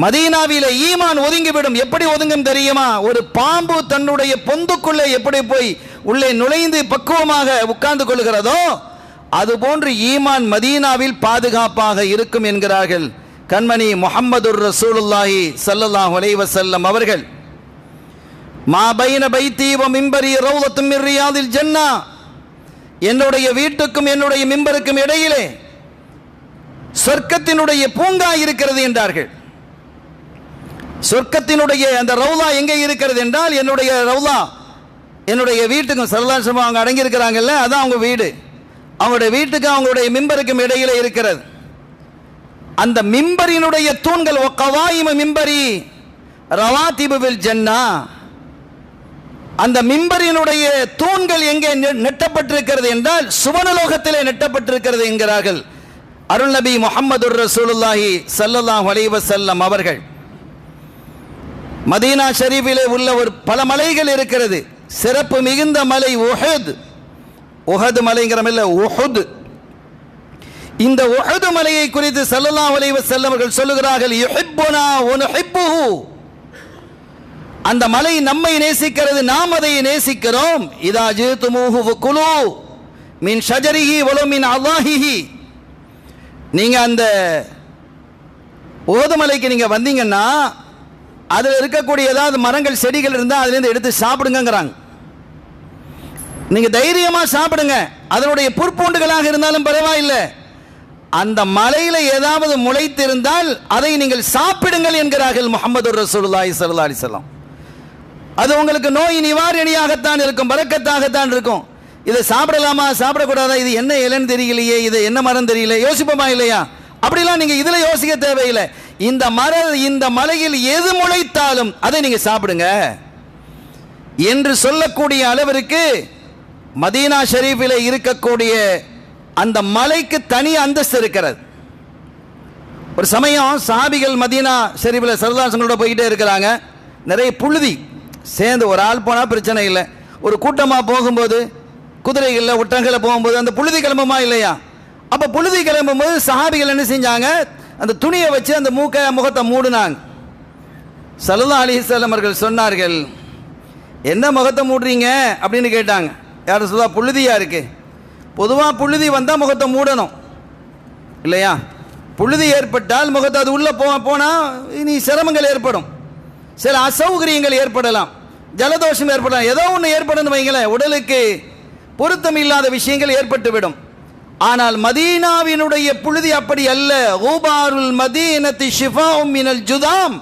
மதீனாவிலே ஈமான் ஒதுங்கிவிடும். எப்படி ஒதுங்கும் தெரியுமா? ஒரு பாம்பு தன்னுடைய பொந்துக்குள்ளே எப்படி போய் உள்ளே நுழைந்து பக்குவமாக உட்கார்ந்து கொள்கிறதோ அதுபோன்று ஈமான் மதீனாவில் பாதுகாப்பாக இருக்கும் என்கிறார்கள் கண்மணி முஹம்மதுர் ரசூலுல்லாஹி ஸல்லல்லாஹு அலைஹி வஸல்லம் அவர்கள். மா பைன பைத்தி வ மிம்பரி ரௌதத்தும் மின் ரியாதில் ஜன்னா, என்னுடைய வீட்டுக்கும் என்னுடைய மிம்பருக்கும் இடையிலே சொர்க்கத்தினுடைய பூங்கா இருக்கிறது என்றார்கள். சொர்க்கத்தினுடைய அந்த ரௌலா எங்கே இருக்கிறது என்றால், என்னுடைய ரௌலா என்னுடைய வீட்டுக்கும் சரதாசமா அவங்க அடங்கி இருக்கிறாங்கல்ல, அதான் அவங்க வீடு. அவங்களுடைய வீட்டுக்கும் அவங்களுடைய மிம்பருக்கும் இடையில இருக்கிறது. அந்த மிம்பரினுடைய தூண்கள் கவாயிம மிம்பரி ரவாதிபு பில் ஜன்னா, அந்த மிம்பரினுடைய தூண்கள் எங்கே நெட்டப்பட்டிருக்கிறது என்றால் சுவனலோகத்திலே நெட்டப்பட்டிருக்கிறது என்கிறார்கள் அருள் நபி முஹம்மதுர் ரசூலுல்லாஹி ஸல்லல்லாஹு அலைஹி வஸல்லம் அவர்கள். மதீனா ஷரீஃபிலே உள்ள ஒரு பல மலைகள் இருக்கிறது. சிறப்பு மிகுந்த மலை உஹத். உஹது மலைங்கிறமில்ல, உஹுத். இந்த உஹது மலையை குறித்து ஸல்லல்லாஹு அலைஹி வஸல்லம் அவர்கள் சொல்லுகிறார்கள், யுஹிப்புனா வ நுஹிப்புஹு, அந்த மலை நம்மை நேசிக்கிறது, நாம் அதை நேசிக்கிறோம். இதா ஜிதுமுஹு ஃபகுலு மின் ஷஜரிஹி வல மின் அல்லாஹிஹி, நீங்க அந்த உஹது மலைக்கு நீங்க வந்தீங்கன்னா அதில் இருக்கக்கூடிய ஏதாவது மரங்கள் செடிகள் இருந்தால் அதுலேருந்து எடுத்து சாப்பிடுங்கிறாங்க. நீங்க தைரியமா சாப்பிடுங்க, அதனுடைய புற்பூண்டுகளாக இருந்தாலும் பரவாயில்லை. அந்த மலையில ஏதாவது முளைத்திருந்தால் அதை நீங்கள் சாப்பிடுங்கள் என்கிறார்கள் முஹம்மதுர் ரசூலுல்லாஹி ஸல்லல்லாஹு அலைஹி வஸல்லம். அது உங்களுக்கு நோய் நிவாரணியாகத்தான் இருக்கும், பரக்கத்தாகத்தான் இருக்கும். இதை சாப்பிடலாமா சாப்பிடக்கூடாதா, இது என்ன இலைன்னு தெரியலையே, இது என்ன மரம் தெரியல, யோசிப்போமா இல்லையா? அப்படிலாம் நீங்க இதுல யோசிக்க தேவையில்லை. இந்த மலையில் எது முளைத்தாலும் அதை நீங்க சாப்பிடுங்க என்று சொல்லக்கூடிய அளவிற்கு மதீனா ஷரீஃபிலே இருக்கக்கூடிய அந்த மலைக்கு தனி அந்தஸ்து இருக்கிறது. ஒரு சமயம் சஹாபிகள் மதீனா ஷரீஃபில் சரதாசங்களோட போய்கிட்டே இருக்கிறாங்க. நிறைய புழுதி சேர்ந்து, ஒரு ஆள் போனால் பிரச்சனை இல்லை, ஒரு கூட்டமாக போகும்போது குதிரைகளில் ஒட்டங்களை போகும்போது அந்த புழுதி கிளம்புமா இல்லையா? அப்போ புழுதி கிளம்பும் போது சஹாபிகள் என்ன செஞ்சாங்க, அந்த துணியை வச்சு அந்த முகத்தை மூடினாங்க. ஸல்லல்லாஹு அலைஹி வஸல்லம் அவர்கள் சொன்னார்கள், என்ன முகத்தை மூடுறீங்க அப்படின்னு கேட்டாங்க. யார் சொல்லுவா? புழுதியாக இருக்கு. பொதுவாக புழுதி வந்தால் முகத்தை மூடணும் இல்லையா? புழுதி ஏற்பட்டால் முகத்தை அது உள்ளே போனால் இனி சிரமங்கள் ஏற்படும், சில அசௌகரியங்கள் ஏற்படலாம், ஜலதோஷம் ஏற்படலாம், ஏதோ ஒன்று ஏற்படணும் வைங்களேன், உடலுக்கு பொருத்தம் இல்லாத விஷயங்கள் ஏற்பட்டுவிடும். ஆனால் மதீனாவினுடைய புழுதி அப்படி அல்ல. ஊபாருல் மதீனத்தி ஷிஃபாஉம் மினல் ஜுதாம்.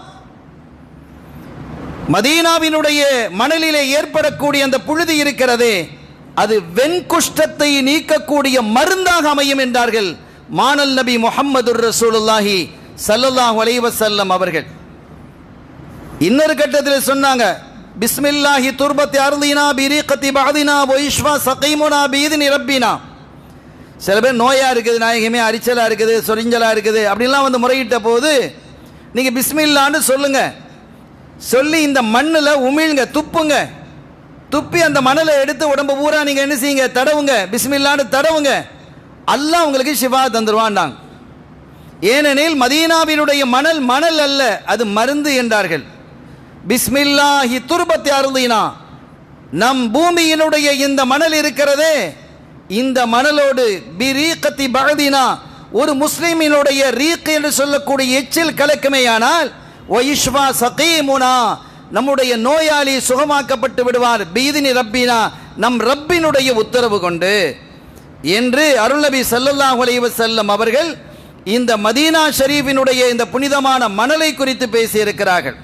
மதீனாவினுடைய மணலிலே ஏற்படக்கூடிய அந்த புழுதி இருக்கிறதே, அது வெண்குஷ்டத்தை நீக்கக்கூடிய மருந்தாக அமையும் என்றார்கள் மானல் நபி முஹம்மதுர் ரசூலுல்லாஹி ஸல்லல்லாஹு அலைஹி வஸல்லம் அவர்கள். இன்னொரு கட்டத்தில் சொன்னாங்க, பிஸ்மில்லாஹி துர்பத்தி அர்லினா பிரீகத்தி பஅதினா வைஷ்வா சகீமுனா பீதினி ரப்பினா. சில பேர் நோயா இருக்குது, நாயகமே அரிச்சலா இருக்குது, சொரிஞ்சலா இருக்குது அப்படிலாம் வந்து முறையிட்ட போது நீங்க பிஸ்மில்லான்னு சொல்லுங்க. சொல்லி இந்த மண்ணில் உமிழ்ங்க, துப்புங்க. துப்பி அந்த மணலை எடுத்து உடம்பு பூரா நீங்க என்ன செய்யுங்க? தடவுங்க, பிஸ்மில்லான்னு தடவுங்க. அல்லாஹ் உங்களுக்கு ஷிஃபா தந்துருவான்டாங்க. ஏனெனில் மதீனாவினுடைய மணல் மணல் அல்ல, அது மருந்து என்றார்கள். பிஸ்மில்லாஹி துர்பத்தி அர்லினா, நம் பூமியினுடைய இந்த மணல் இருக்கிறதே, இந்த மணலோடு பிரீகத்தி பஅதினா, ஒரு முஸ்லிமினுடைய ரீக் என்று சொல்லக்கூடிய எச்சில் கலக்குமேயானால் வைஷ்வா சகீமுனா, நம்முடைய நோயாளி சுகமாக்கப்பட்டு விடுவார். பீதினி ரப்பினா, நம் ரப்பினுடைய உத்தரவு கொண்டு என்று அருள்நபி ஸல்லல்லாஹு அலைஹி வஸல்லம் அவர்கள் இந்த மதீனா ஷரீஃபினுடைய இந்த புனிதமான மணலை குறித்து பேசியிருக்கிறார்கள்.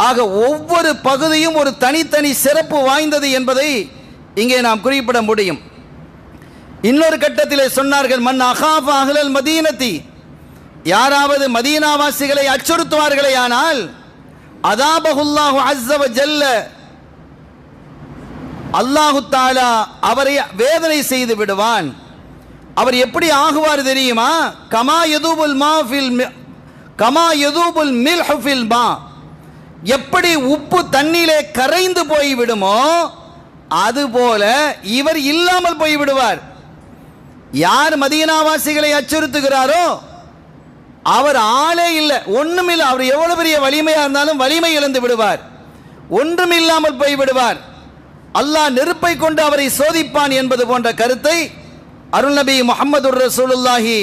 ஆக ஒவ்வொரு பகுதியும் ஒரு தனித்தனி சிறப்பு வாய்ந்தது என்பதை இங்கே நாம் குறிப்பிட முடியும். இன்னொரு கட்டத்திலே சொன்னார்கள், மன் அகாஃப அஹ்லல் மதீனத்தி, யாராவது மதீனாவாசிகளை அச்சுறுத்துவார்களே ஆனால் அதாபஹுல்லாஹு அஸ்ஸ வ ஜல்ல, அல்லாஹு தஆலா அவரை வேதனை செய்து விடுவான். அவர் எப்படி ஆகுவார் தெரியுமா? கமா யதூபுல் மில்ஹு ஃபில் மா, எப்படி உப்பு தண்ணீரிலே கரைந்து போய் விடுமோ அதுபோல இவர் இல்லாமல் போய் விடுவார். யார் மதீனாவாசிகளை அச்சுறுத்துகிறாரோ அவர் ஆளே இல்லை, ஒண்ணுமில்லை. அவர் எவ்வளவு பெரிய வலிமையா இருந்தாலும் வலிமை இழந்து விடுவார், ஒன்றும் இல்லாமல் போய் விடுவார். அல்லாஹ் நெருப்பை கொண்டு அவரை சோதிப்பான் என்பது போன்ற கருத்தை அருள் நபி முஹம்மதுர் ரசூலுல்லாஹி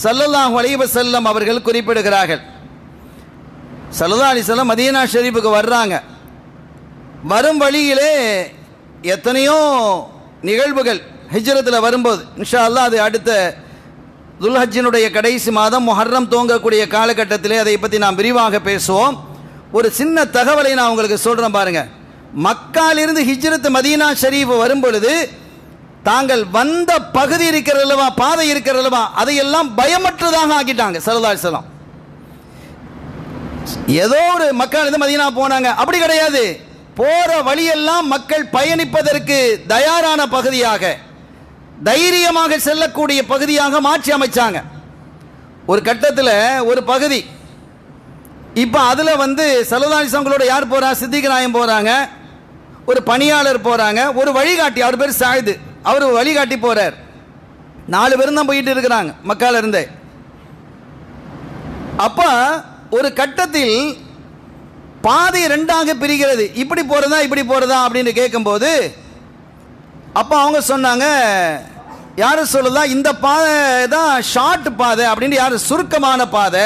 ஸல்லல்லாஹு அலைஹி வஸல்லம் அவர்கள் குறிப்பிடுகிறார்கள். ஸல்லல்லாஹு அலைஹி வஸல்லம் மதீனா ஷரீஃபுக்கு வர்றாங்க. வரும் வழியிலே எத்தனையோ நிகழ்வுகள் ஹிஜ்ரத்தில் வரும்போது, இன்ஷா அல்லாஹ் அது அடுத்த துல்ஹஜ்ஜினுடைய கடைசி மாதம் முஹர்ரம் துவங்கக்கூடிய காலகட்டத்திலே அதை பற்றி நாம் விரிவாக பேசுவோம். ஒரு சின்ன தகவலை நான் உங்களுக்கு சொல்கிறேன் பாருங்க. மக்காலிருந்து ஹிஜ்ரத் மதீனா ஷரீஃப் வரும் பொழுது தாங்கள் வந்த பகுதி இருக்கிறல்லவா, பாதை இருக்கிறல்லவா, அதையெல்லாம் பயமற்றதாக ஆக்கிட்டாங்க ஸல்லல்லாஹு அலைஹி வஸல்லம். ஏதோ ஒரு மக்காலிருந்து மதீனா போனாங்க அப்படி கிடையாது. போற வழியெல்லாம் மக்கள் பயணிப்பதற்கு தயாரான பகுதியாக, தைரியமாக செல்லக்கூடிய பகுதியாக மாற்றி அமைச்சாங்க. ஒரு கட்டத்தில் ஒரு பகுதி, இப்போ அதில் வந்து ஸல்லல்லாஹு அலைஹி வஸல்லம் யார் போறா? சித்திக் நாயம் போறாங்க, ஒரு பணியாளர் போறாங்க, ஒரு வழிகாட்டி, அவர் பேர் சாயிது, அவர் வழிகாட்டி போறார். 4 பேரும் தான் போயிட்டு இருக்கிறாங்க மக்கால இருந்து. அப்ப ஒரு கட்டத்தில் பாதை 2ஆக பிரிகிறது. இப்படி போறதா இப்படி போறதா அப்படின்னு கேட்கும்போது அப்போ அவங்க சொன்னாங்க, யாரும் சொல்லுதா இந்த பாதை தான் ஷார்ட் பாதை அப்படின்னு, யார் சுருக்கமான பாதை,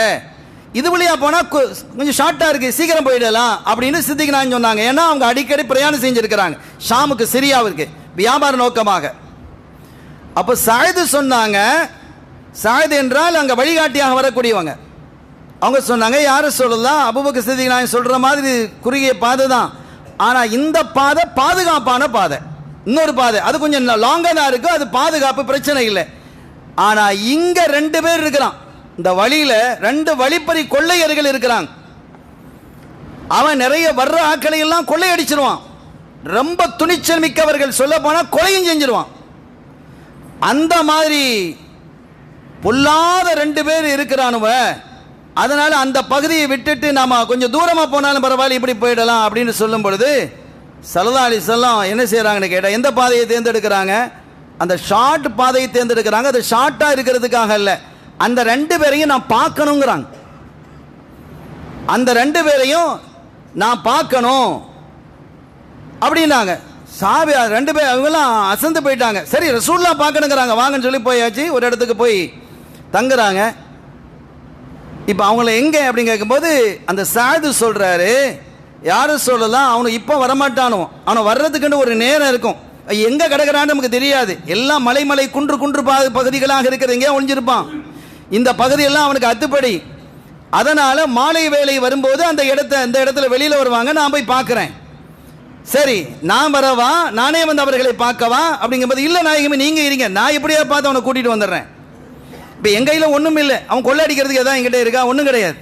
இது வழியா போனால் கொஞ்சம் ஷார்ட்டாக இருக்குது, சீக்கிரம் போயிடலாம் அப்படின்னு சித்திக் நாயகம் சொன்னாங்க. ஏன்னா அவங்க அடிக்கடி பிரயாணம் செஞ்சுருக்கிறாங்க ஷாமுக்கு, சிரியாவிற்கு வியாபார நோக்கமாக. அப்போ சாயிது சொன்னாங்க, சாயிது என்றால் அங்கே வழிகாட்டியாக வரக்கூடியவங்க. அவங்க சொன்னாங்க, யாரும் சொல்லலாம் அபூபக்கர் சித்திக் நாயகம் சொல்கிற மாதிரி குறுகிய பாதை தான், ஆனால் இந்த பாதை பாதுகாப்பான பாதை. இன்னொரு பாதை அது கொஞ்சம் லாங்காக தான் இருக்குது, அது பாதுகாப்பு பிரச்சனை இல்லை. ஆனால் இங்கே 2 பேர் இருக்கிறான், இந்த வழியில் 2 வழிப்பறி கொள்ளையர்கள் இருக்கிறாங்க. அவன் நிறைய வர்ற ஆக்களை எல்லாம் கொள்ளையடிச்சிருவான். ரொம்ப துணிச்சல் மிக்கவர்கள், சொல்ல போனால் கொலையும் செஞ்சிருவான். அந்த மாதிரி பொல்லாத 2 பேர் இருக்கிறானுவ. அதனால அந்த பகுதியை விட்டுட்டு நாம கொஞ்சம் தூரமாக போனாலும் பரவாயில்ல, இப்படி போயிடலாம் அப்படின்னு சொல்லும் பொழுது ஸல்லல்லாஹு அலைஹி வஸல்லம் என்ன செய்யறாங்கன்னு கேட்டால், எந்த பாதையை தேர்ந்தெடுக்கிறாங்க? அந்த ஷார்ட் பாதையை தேர்ந்தெடுக்கிறாங்க. அது ஷார்ட்டாக இருக்கிறதுக்காக இல்லை, அந்த 2 பேரையும் நான் பார்க்கணுங்கிறாங்க. அந்த 2 பேரையும் நான் பார்க்கணும். அப்படின்னாங்க. சாபி 2 பேர் அவங்கெல்லாம் அசந்து போயிட்டாங்க. சரி ரசூலுல்லாஹ் பார்க்கணுங்கிறாங்க, வாங்கன்னு சொல்லி போயாச்சு. ஒரு இடத்துக்கு போய் தங்குறாங்க. இப்போ அவங்கள எங்கே அப்படின்னு கேட்கும்போது அந்த சாது சொல்கிறாரு, யாரும் சொல்லலாம் அவனுக்கு இப்போ வரமாட்டானோ, அவனை வர்றதுக்குன்னு ஒரு நேரம் இருக்கும். எங்கே கிடக்கிறான்னு நமக்கு தெரியாது. எல்லாம் மலை குன்று பகுதிகளாக இருக்கிறது, எங்கேயா ஒழிஞ்சிருப்பான். இந்த பகுதியெல்லாம் அவனுக்கு அத்துப்படி. அதனால் மாலை வேலை வரும்போது அந்த இடத்துல வெளியில் வருவாங்க, நான் போய் பார்க்குறேன். சரி நான் வரவா, நானே வந்து அவர்களை பார்க்கவா அப்படிங்கும்போது, இல்லை நாயகமே நீங்கள் இருங்க, நான் எப்படியா பார்த்து அவனை கூட்டிகிட்டு வந்துடுறேன். இப்போ என் கையில் ஒன்றும் இல்லை, அவன் கொள்ளை அடிக்கிறதுக்கு எதாவது என்கிட்ட இருக்கா, ஒன்றும் கிடையாது,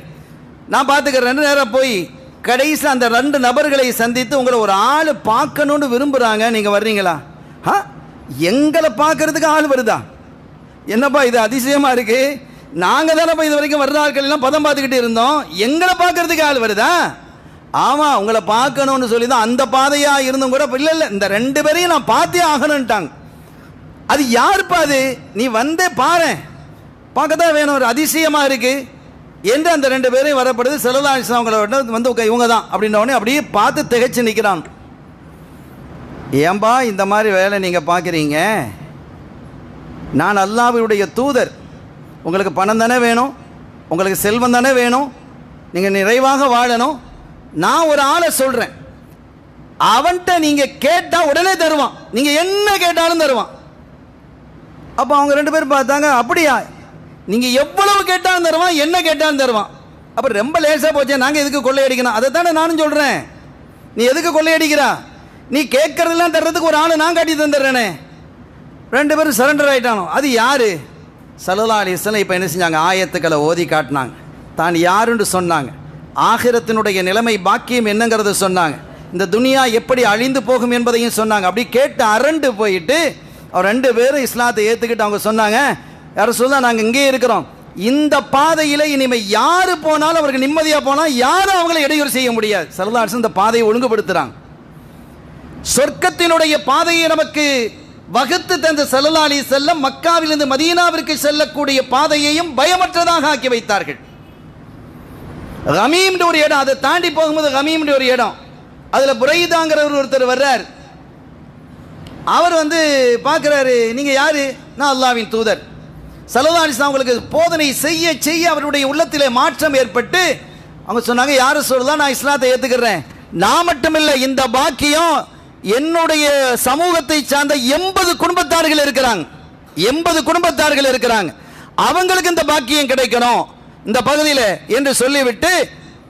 நான் பார்த்துக்கிறேன். நேரம் போய் கடைசி அந்த 2 நபர்களை சந்தித்து, உங்களை ஒரு ஆள் பார்க்கணுன்னு விரும்புகிறாங்க, நீங்கள் வர்றீங்களா? எங்களை பார்க்கறதுக்கு ஆள் வருதா? என்னப்பா இது அதிசயமாக இருக்குது. நாங்கள் தானேப்பா இது வரைக்கும் வர்ற ஆட்கள் எல்லாம் பதம் பார்த்துக்கிட்டு இருந்தோம், எங்களை பார்க்கறதுக்கு ஆள் வருதா? ஆமாம் உங்களை பார்க்கணும்னு சொல்லி தான் அந்த பாதையாக இருந்தும் கூட இல்லை இந்த 2 பேரையும் நான் பார்த்தே ஆகணுன்ட்டாங்க. அது யாருப்பா அது? நீ வந்தே பாரு, பார்க்கத்தான் வேணும், ஒரு அதிசயமாக இருக்குது என்று அந்த 2 பேரையும் வரப்படுது. ஸல்லல்லாஹு அலைஹி வஸல்லம் அவங்களோட வந்து இவங்க தான் அப்படின்னோடனே அப்படியே பார்த்து திகைச்சு நிற்கிறான். ஏன்பா இந்த மாதிரி வேலை நீங்கள் பார்க்குறீங்க? நான் அல்லாஹ்வுடைய தூதர், உங்களுக்கு பணம் தானே வேணும், உங்களுக்கு செல்வம் தானே வேணும், நீங்கள் நிறைவாக வாழணும். நான் ஒரு ஆளை சொல்கிறேன், அவன்கிட்ட நீங்கள் கேட்டால் உடனே தருவான், நீங்கள் என்ன கேட்டாலும் தருவான். அப்போ அவங்க 2 பேரும் பார்த்தாங்க, அப்படியா, நீங்கள் எவ்வளவு கேட்டாலும் தருவான், என்ன கேட்டாலும் தருவான். அப்போ ரொம்ப லேசாக போச்சே, நாங்கள் எதுக்கு கொள்ளையடிக்கணும்? அதை தானே நானும் சொல்கிறேன், நீ எதுக்கு கொள்ளையடிக்கிறா? நீ கேட்கறதெல்லாம் தர்றதுக்கு ஒரு ஆளை நான் காட்டி தந்துடுறேனே. 2 பேரும் சரண்டர் ஆகிட்டானோ. அது யார்? ஸல்லல்லாஹு அலைஹி வஸல்லம் இப்போ என்ன செஞ்சாங்க, ஆயத்துக்களை ஓதி காட்டினாங்க, தான் யாருன்னு சொன்னாங்க, ஆகிரத்தினுடைய நிலைமை பாக்கியம் என்னங்கிறத சொன்னாங்க, இந்த துனியா எப்படி அழிந்து போகும் என்பதையும் சொன்னாங்க. அப்படி கேட்டு அரண்டு போயிட்டு அவர் 2 பேரும் இஸ்லாத்தை ஏற்றுக்கிட்டு அவங்க சொன்னாங்க, யாரும் சொல்ல நாங்கள் இங்கே இருக்கிறோம், இந்த பாதையில் இனிமேல் யார் போனாலும் அவருக்கு நிம்மதியாக போனால் யாரும் அவங்களை இடையூறு செய்ய முடியாது. ஸல்லல்லாஹு அலைஹி வஸல்லம் இந்த பாதையை ஒழுங்குபடுத்துகிறாங்க. சொர்க்கத்தினுடைய பாதையை நமக்கு வகுத்து தந்த ஸல்லல்லாஹு அலைஹி வஸல்லம் மக்காவிலிருந்து மதீனாவிற்கு செல்லக்கூடிய பாதையையும் பயமற்றதாக ஆக்கி வைத்தார்கள். கமீம்ன்ற ஒரு இடம், அதை தாண்டி போகும்போது கமீம்ன்ற ஒரு இடம், அதில் புரைதாங்கிறவர் ஒருத்தர் வர்றார். அவர் வந்து பார்க்குறாரு, நீங்கள் யார்? நான் அல்லாஹ்வின் தூதர். ஸல்லல்லாஹு அலைஹி வஸல்லம் அவங்களுக்கு போதனை செய்ய செய்ய அவருடைய உள்ளத்திலே மாற்றம் ஏற்பட்டு அவங்க சொன்னாங்க, யார் சொல்லலாம், நான் இஸ்லாத்தை ஏற்றுக்கிறேன். நான் மட்டுமில்லை, இந்த பாக்கியம் என்னுடைய சமூகத்தை சார்ந்த 80 குடும்பத்தார்கள் இருக்கிறாங்க, 80 குடும்பத்தார்கள் இருக்கிறாங்க, அவங்களுக்கு இந்த பாக்கியம் கிடைக்கணும் இந்த பகுதியில் என்று சொல்லிவிட்டு,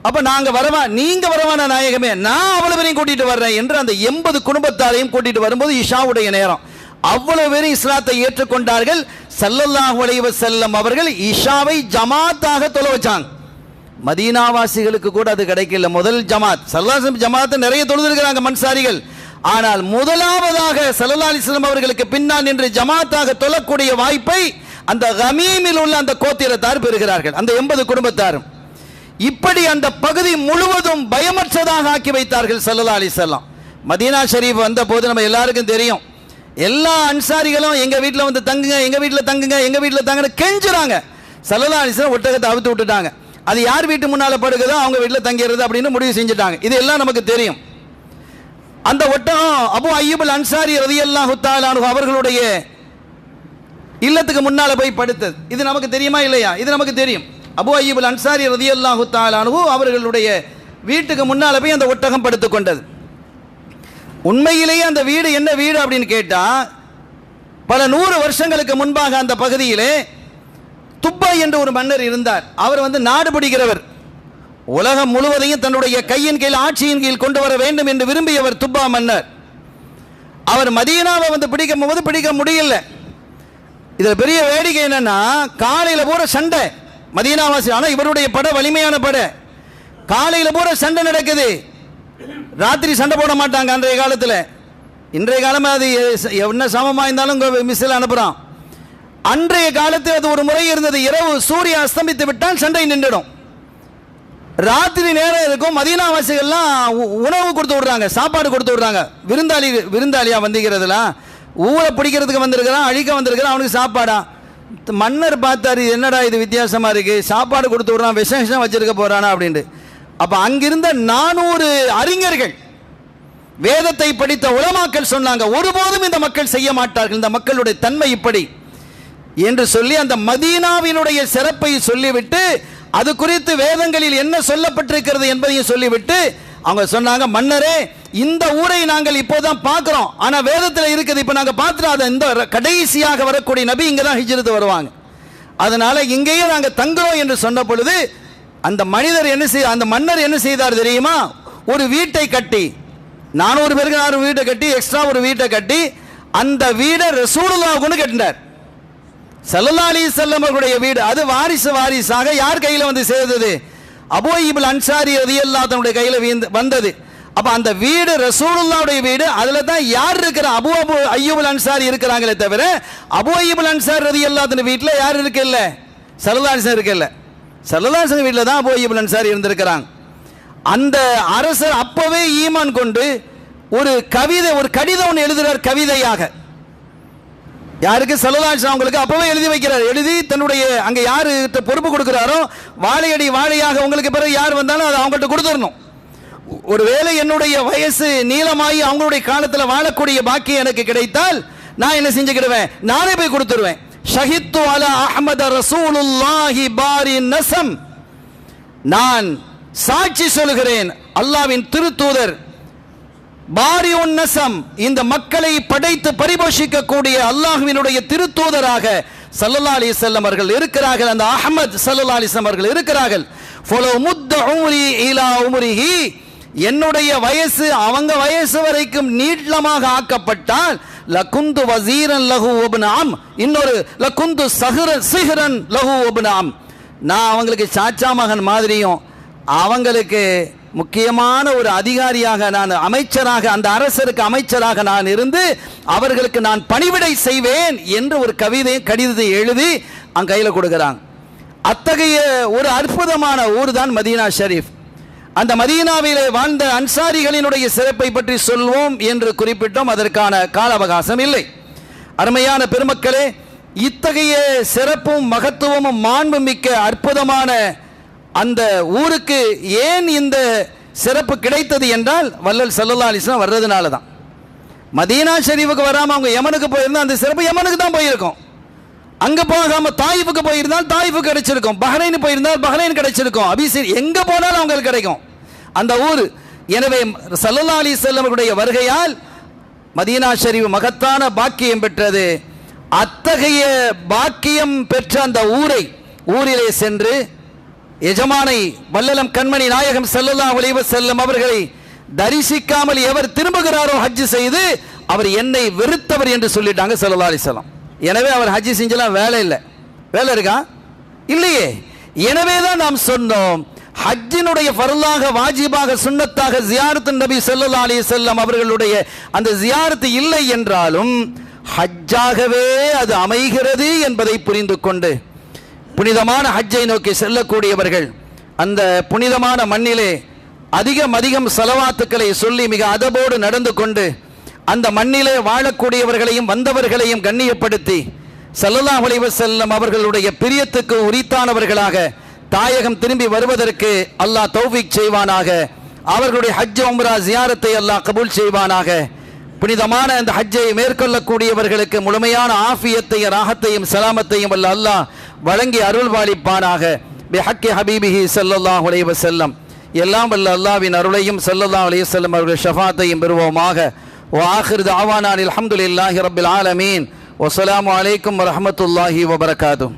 அப்ப நாங்க வரவா, நீங்க வரவான நாயகமே, நான் அவ்வளவு பேரையும் கூட்டிட்டு வர்றேன் என்று அந்த 80 குடும்பத்தாரையும் கூட்டிட்டு வரும்போது இஷாவுடைய நேரம், அவ்வளவு பேரும் இஸ்லாத்தை ஏற்றுக்கொண்டார்கள். ஸல்லல்லாஹு அலைஹி வஸல்லம் அவர்கள் இஷாவை ஜமாத்தாக தொழ வச்சாங்க. மதீனாவாசிகளுக்கு கூட அது கிடைக்கல. முதல் ஜமாத், ஸல்லல்லாஹு அலைஹி வஸல்லம் ஜமாத்தை நிறைய தொழுதிருக்கிறாங்க மன்சாரிகள், ஆனால் முதலாவதாக ஸல்லல்லாஹு அலைஹி வஸல்லம் அவர்களுக்கு பின்னால் நின்று ஜமாத்தாக தொழக்கூடிய வாய்ப்பை அந்த கமீமில் உள்ள அந்த கோத்திரத்தார் பெறுகிறார்கள், அந்த 80 குடும்பத்தாரும். இப்படி அந்த பகுதி முழுவதும் பயமற்றதாக ஆக்கி வைத்தார்கள் ஸல்லல்லாஹு அலைஹி வஸல்லம். மதீனா ஷரீஃப் வந்த போது நம்ம எல்லாருக்கும் தெரியும், எல்லா அன்சாரிகளும் எங்க வீட்டில் வந்து தங்குங்க, எங்க வீட்டில் தங்குங்க, எங்க வீட்டில் தங்குன்னு கெஞ்சுறாங்க. ஸல்லல்லாஹு அலைஹி வஸல்லம் ஒட்டகத்தை அவுத்து விட்டுட்டாங்க, அது யார் வீட்டு முன்னால படுக்குதோ அவங்க வீட்டில் தங்கிறது அப்படின்னு முடிவு செஞ்சுட்டாங்க. இது எல்லாம் நமக்கு தெரியும். அந்த ஒட்டகம் அபூ அய்யூப் அல் அன்சாரி ரலியல்லாஹு தஆலா அன்ஹு அவர்களுடைய இல்லத்துக்கு முன்னால போய் படுத்தது. இது நமக்கு தெரியுமா இல்லையா? இது நமக்கு தெரியும். அபூ அய்யூப் அல் அன்சாரி ரலியல்லாஹு தஆலா அன்ஹு அவர்களுடைய வீட்டுக்கு முன்னால போய் அந்த ஒட்டகம் படுத்துக் கொண்டது. உண்மையிலேயே அந்த வீடு என்ன வீடு அப்படின்னு கேட்டா, பல 100 வருஷங்களுக்கு முன்பாக அந்த பகுதியிலே துப்பா என்ற ஒரு மன்னர் இருந்தார். அவர் வந்து நாடு பிடிக்கிறவர், உலகம் முழுவதையும் தன்னுடைய கையின் கீழ் ஆட்சியின் கீழ் கொண்டு வர வேண்டும் என்று விரும்பியவர் துப்பா மன்னர். அவர் மதீனாவை வந்து பிடிக்கும் போது பிடிக்க முடியல. இதுல பெரிய வேடிக்கை என்னன்னா, காலையில பூரா சண்டை மதீனாவாசி, ஆனால் இவருடைய படை வலிமையான படை, காலையில பூரா சண்டை நடக்குது, ராத்திரி சண்டை போட மாட்டாங்க அன்றைய காலத்தில். இன்றைய காலமாக அது என்ன சமமாக இருந்தாலும் மிஸ்ஸில் அனுப்புகிறான். அன்றைய காலத்தில் அது ஒரு முறை இருந்தது, இரவு சூரிய அஸ்தமித்து விட்டால் சண்டை நின்றுடும், ராத்திரி நேரம் இருக்கும். மதீனாவாசிகள்லாம் உணவு கொடுத்து விடுறாங்க, சாப்பாடு கொடுத்து விடுறாங்க. விருந்தாளியா வந்திக்கிறதுலாம் ஊரை பிடிக்கிறதுக்கு வந்திருக்கிறான், அழிக்க வந்திருக்கிறான், அவனுக்கு சாப்பாடா. மன்னர் பார்த்தாரு, என்னடா இது வித்தியாசமாக இருக்குது, சாப்பாடு கொடுத்து விட்றான், விஷம் வச்சிருக்க போகிறானா அப்படின்ட்டு. அப்போ அங்கிருந்த 400 அறிஞர்கள், வேதத்தை படித்த உலமாக்கள் சொன்னாங்க, ஒருபோதும் இந்த மக்கள் செய்ய மாட்டார்கள், இந்த மக்களுடைய தன்மை இப்படி என்று சொல்லி அந்த மதீனாவினுடைய சிறப்பை சொல்லிவிட்டு அது குறித்து வேதங்களில் என்ன சொல்லப்பட்டிருக்கிறது என்பதையும் சொல்லிவிட்டு அவங்க சொன்னாங்க, மன்னரே இந்த ஊரை நாங்கள் இப்போதான் பார்க்கிறோம், ஆனா வேதத்தில் இருக்குது, இப்ப நாங்க பார்த்துட்டு இந்த கடைசியாக வரக்கூடிய நபி இங்க தான் ஹிஜ்ரத் வருவாங்க, அதனால இங்கேயே நாங்க தங்குறோம் என்று சொன்ன பொழுது அந்த மனிதர் அந்த மன்னர் என்ன செய்தார் தெரியுமா? ஒரு வீட்டை கட்டி 400 பேருக்கு 4 வீட்டை கட்டி எக்ஸ்ட்ரா ஒரு வீட்டை கட்டி அந்த வீடை ரசூலுல்லாஹ்வுக்கு கட்டினார். ஸல்லல்லாஹு அலைஹி வஸல்லம் அவர்களுடைய வீடு. அது வாரிசாக யார் கையில் வந்து சேர்ந்தது? அபூ அய்யூப் அன்சாரி ரலியல்லாஹு அன்ஹுடைய கையில் வந்தது. அப்ப அந்த வீடு ரசூலுல்லாஹ்வுடைய வீடு. அதுல தான் யார் இருக்கிற? அபூ அய்யூப் அன்சாரி இருக்கிறாங்களே தவிர அபூ அய்யூப் அன்சாரி ரலியல்லாஹு அன்ஹு வீட்டில் யார் இருக்கல்ல? ஸல்லல்லாஹு அலைஹி வஸல்லம் இருக்கல்ல. ஸல்லல்லாஹு அலைஹி வஸல்லம் வீட்டில் தான் அபூ அய்யூப் அன்சாரி இருந்திருக்கிறாங்க. அந்த அரசர் அப்பவே ஈமான் கொண்டு ஒரு கடிதம் ஒன்று எழுதுகிறார், கவிதையாக. யாருக்கு? ஸல்லல்லாஹு அலைஹி வஸல்லம் அவங்களுக்கு அப்பவே எழுதி வைக்கிறார். எழுதி தன்னுடைய அங்க யாரு பொறுப்பு கொடுக்கிறாரோ வாழையடி வாழையாக உங்களுக்கு பிறகு யார் வந்தாலும் அதை அவங்கள்ட்ட கொடுத்துடணும். ஒருவேளை என்னுடைய வயசு நீளமாகி அவங்களுடைய காலத்தில் வாழக்கூடிய பாக்கியம் எனக்கு கிடைத்தால் நான் என்ன செஞ்சுக்கிடுவேன்? நானே போய் கொடுத்துருவேன். ஷஹித்து அலா அஹ்மத ரசூலுல்லாஹி பாரி நஸம், நான் சாட்சி சொல்கிறேன் அல்லாஹ்வின் திருத்தூதர் பாரியுன் நஸம், இந்த மக்களை படைத்து பரிபோஷிக்கக்கூடிய அல்லாஹ்வினுடைய திருத்தூதராக ஸல்லல்லாஹு அலைஹி வஸல்லம் அவர்கள் இருக்கிறார்கள். அந்த அஹ்மத் ஸல்லல்லாஹு அலைஹி வஸல்லம் அவர்கள் இருக்கிறார்கள். ஃபலோ முத்த உம்ரி இலா உம்ரிஹி, என்னுடைய வயசு அவங்க வயசு வரைக்கும் நீளமாக ஆக்கப்பட்டால் லகுந்து வஸீரன் லஹு வப்னாம், இன்னொரு லகுந்து சிஹ்ரன் லஹு வப்னாம், நான் அவங்களுக்கு சாச்சா மகன் மாதிரியும் அவங்களுக்கு முக்கியமான ஒரு அதிகாரியாக நான் அமைச்சராக அந்த அரசருக்கு அமைச்சராக நான் இருந்து அவர்களுக்கு நான் பணிவிடை செய்வேன் என்று ஒரு கடிதத்தை எழுதி அங்க கையில் கொடுக்கிறாங்க. அத்தகைய ஒரு அற்புதமான ஊர் தான் மதீனா ஷரீஃப். அந்த மதீனாவிலே வாழ்ந்த அன்சாரிகளினுடைய சிறப்பை பற்றி சொல்வோம் என்று குறிப்பிட்டோம். அதற்கான கால அவகாசம் இல்லை. அருமையான பெருமக்களே, இத்தகைய சிறப்பும் மகத்துவமும் மாண்பு மிக்க அற்புதமான அந்த ஊருக்கு ஏன் இந்த சிறப்பு கிடைத்தது என்றால் வல்லல் ஸல்லல்லாஹு அலைஹி வஸல்லம் வர்றதுனால தான். மதீனா ஷரீஃபுக்கு வராமல் அவங்க யமனுக்கு போயிருந்தா அந்த சிறப்பு யமனுக்கு தான் போயிருக்கும். அங்க போகாம தாயிஃபுக்கு போயிருந்தால் தாயிஃபுக்கு கிடைச்சிருக்கும், பஹ்ரைன் போயிருந்தால் பஹ்ரைன் கிடைச்சிருக்கும், அபிசீர் எங்க போனாலும் அவங்களுக்கு கிடைக்கும் அந்த ஊர். எனவே ஸல்லல்லாஹு அலைஹி வஸல்லம் அவர்களுடைய வருகையால் மதீனா ஷரீஃப் மகத்தான பாக்கியம் பெற்றது. அத்தகைய பாக்கியம் பெற்ற அந்த ஊரிலே சென்று எஜமானை வல்லலம் கண்மணி நாயகம் ஸல்லல்லாஹு அலைஹி வஸல்லம் அவர்களை தரிசிக்காமல் எவர் திரும்புகிறாரோ ஹஜ் செய்து அவர் என்னை வெறுத்தவர் என்று சொல்லிட்டாங்க ஸல்லல்லாஹு அலைஹி வஸல்லம். எனவே அவர் ஹஜ் செஞ்சலாம் வேலை இல்லை. வேலை இருக்கா? இல்லையே. எனவே தான் நாம் சொன்னோம், ஹஜ்ஜினுடைய ஃபர்லாக வாஜிபாக சுன்னத்தாக ஜியாரத்து நபி ஸல்லல்லாஹு அலைஹி வஸல்லம் அவர்களுடைய அந்த ஜியாரத்து இல்லை என்றாலும் ஹஜ்ஜாகவே அது அமைகிறது என்பதை புரிந்து கொண்டு புனிதமான ஹஜ்ஜை நோக்கி செல்லக்கூடியவர்கள் அந்த புனிதமான மண்ணிலே அதிகம் ஸலவாத்துக்களை சொல்லி மிக அதபோடு நடந்து கொண்டு அந்த மண்ணிலே வாழக்கூடியவர்களையும் வந்தவர்களையும் கண்ணியப்படுத்தி ஸல்லல்லாஹு அலைஹி வஸல்லம் அவர்களுடைய பிரியத்துக்கு உரித்தானவர்களாக தாயகம் திரும்பி வருவதற்கு அல்லாஹ் தௌஃபீக் செய்வானாக. அவர்களுடைய ஹஜ் உம்ரா ஜியாரத்தை அல்லாஹ் கபூல் செய்வானாக. புனிதமான அந்த ஹஜ்ஜை மேற்கொள்ளக்கூடியவர்களுக்கு முழுமையான ஆஃபியத்தையும் ராஹத்தையும் சலாமத்தையும் அல்லாஹ் வழங்கி அருள்வாளிப்பானாக. பிஹக்கி ஹபீபிஹி ஸல்லல்லாஹு அலைஹி வஸல்லம். எல்லாம் வல்ல அல்லாஹ்வின் அருளையும் ஸல்லல்லாஹு அலைஹி வஸல்லம் அவர்கள் ஷஃபாத்தையும் பெறுவோமாக. وآخر دعوانا الحمد لله رب العالمين والسلام عليكم ورحمة الله وبركاته.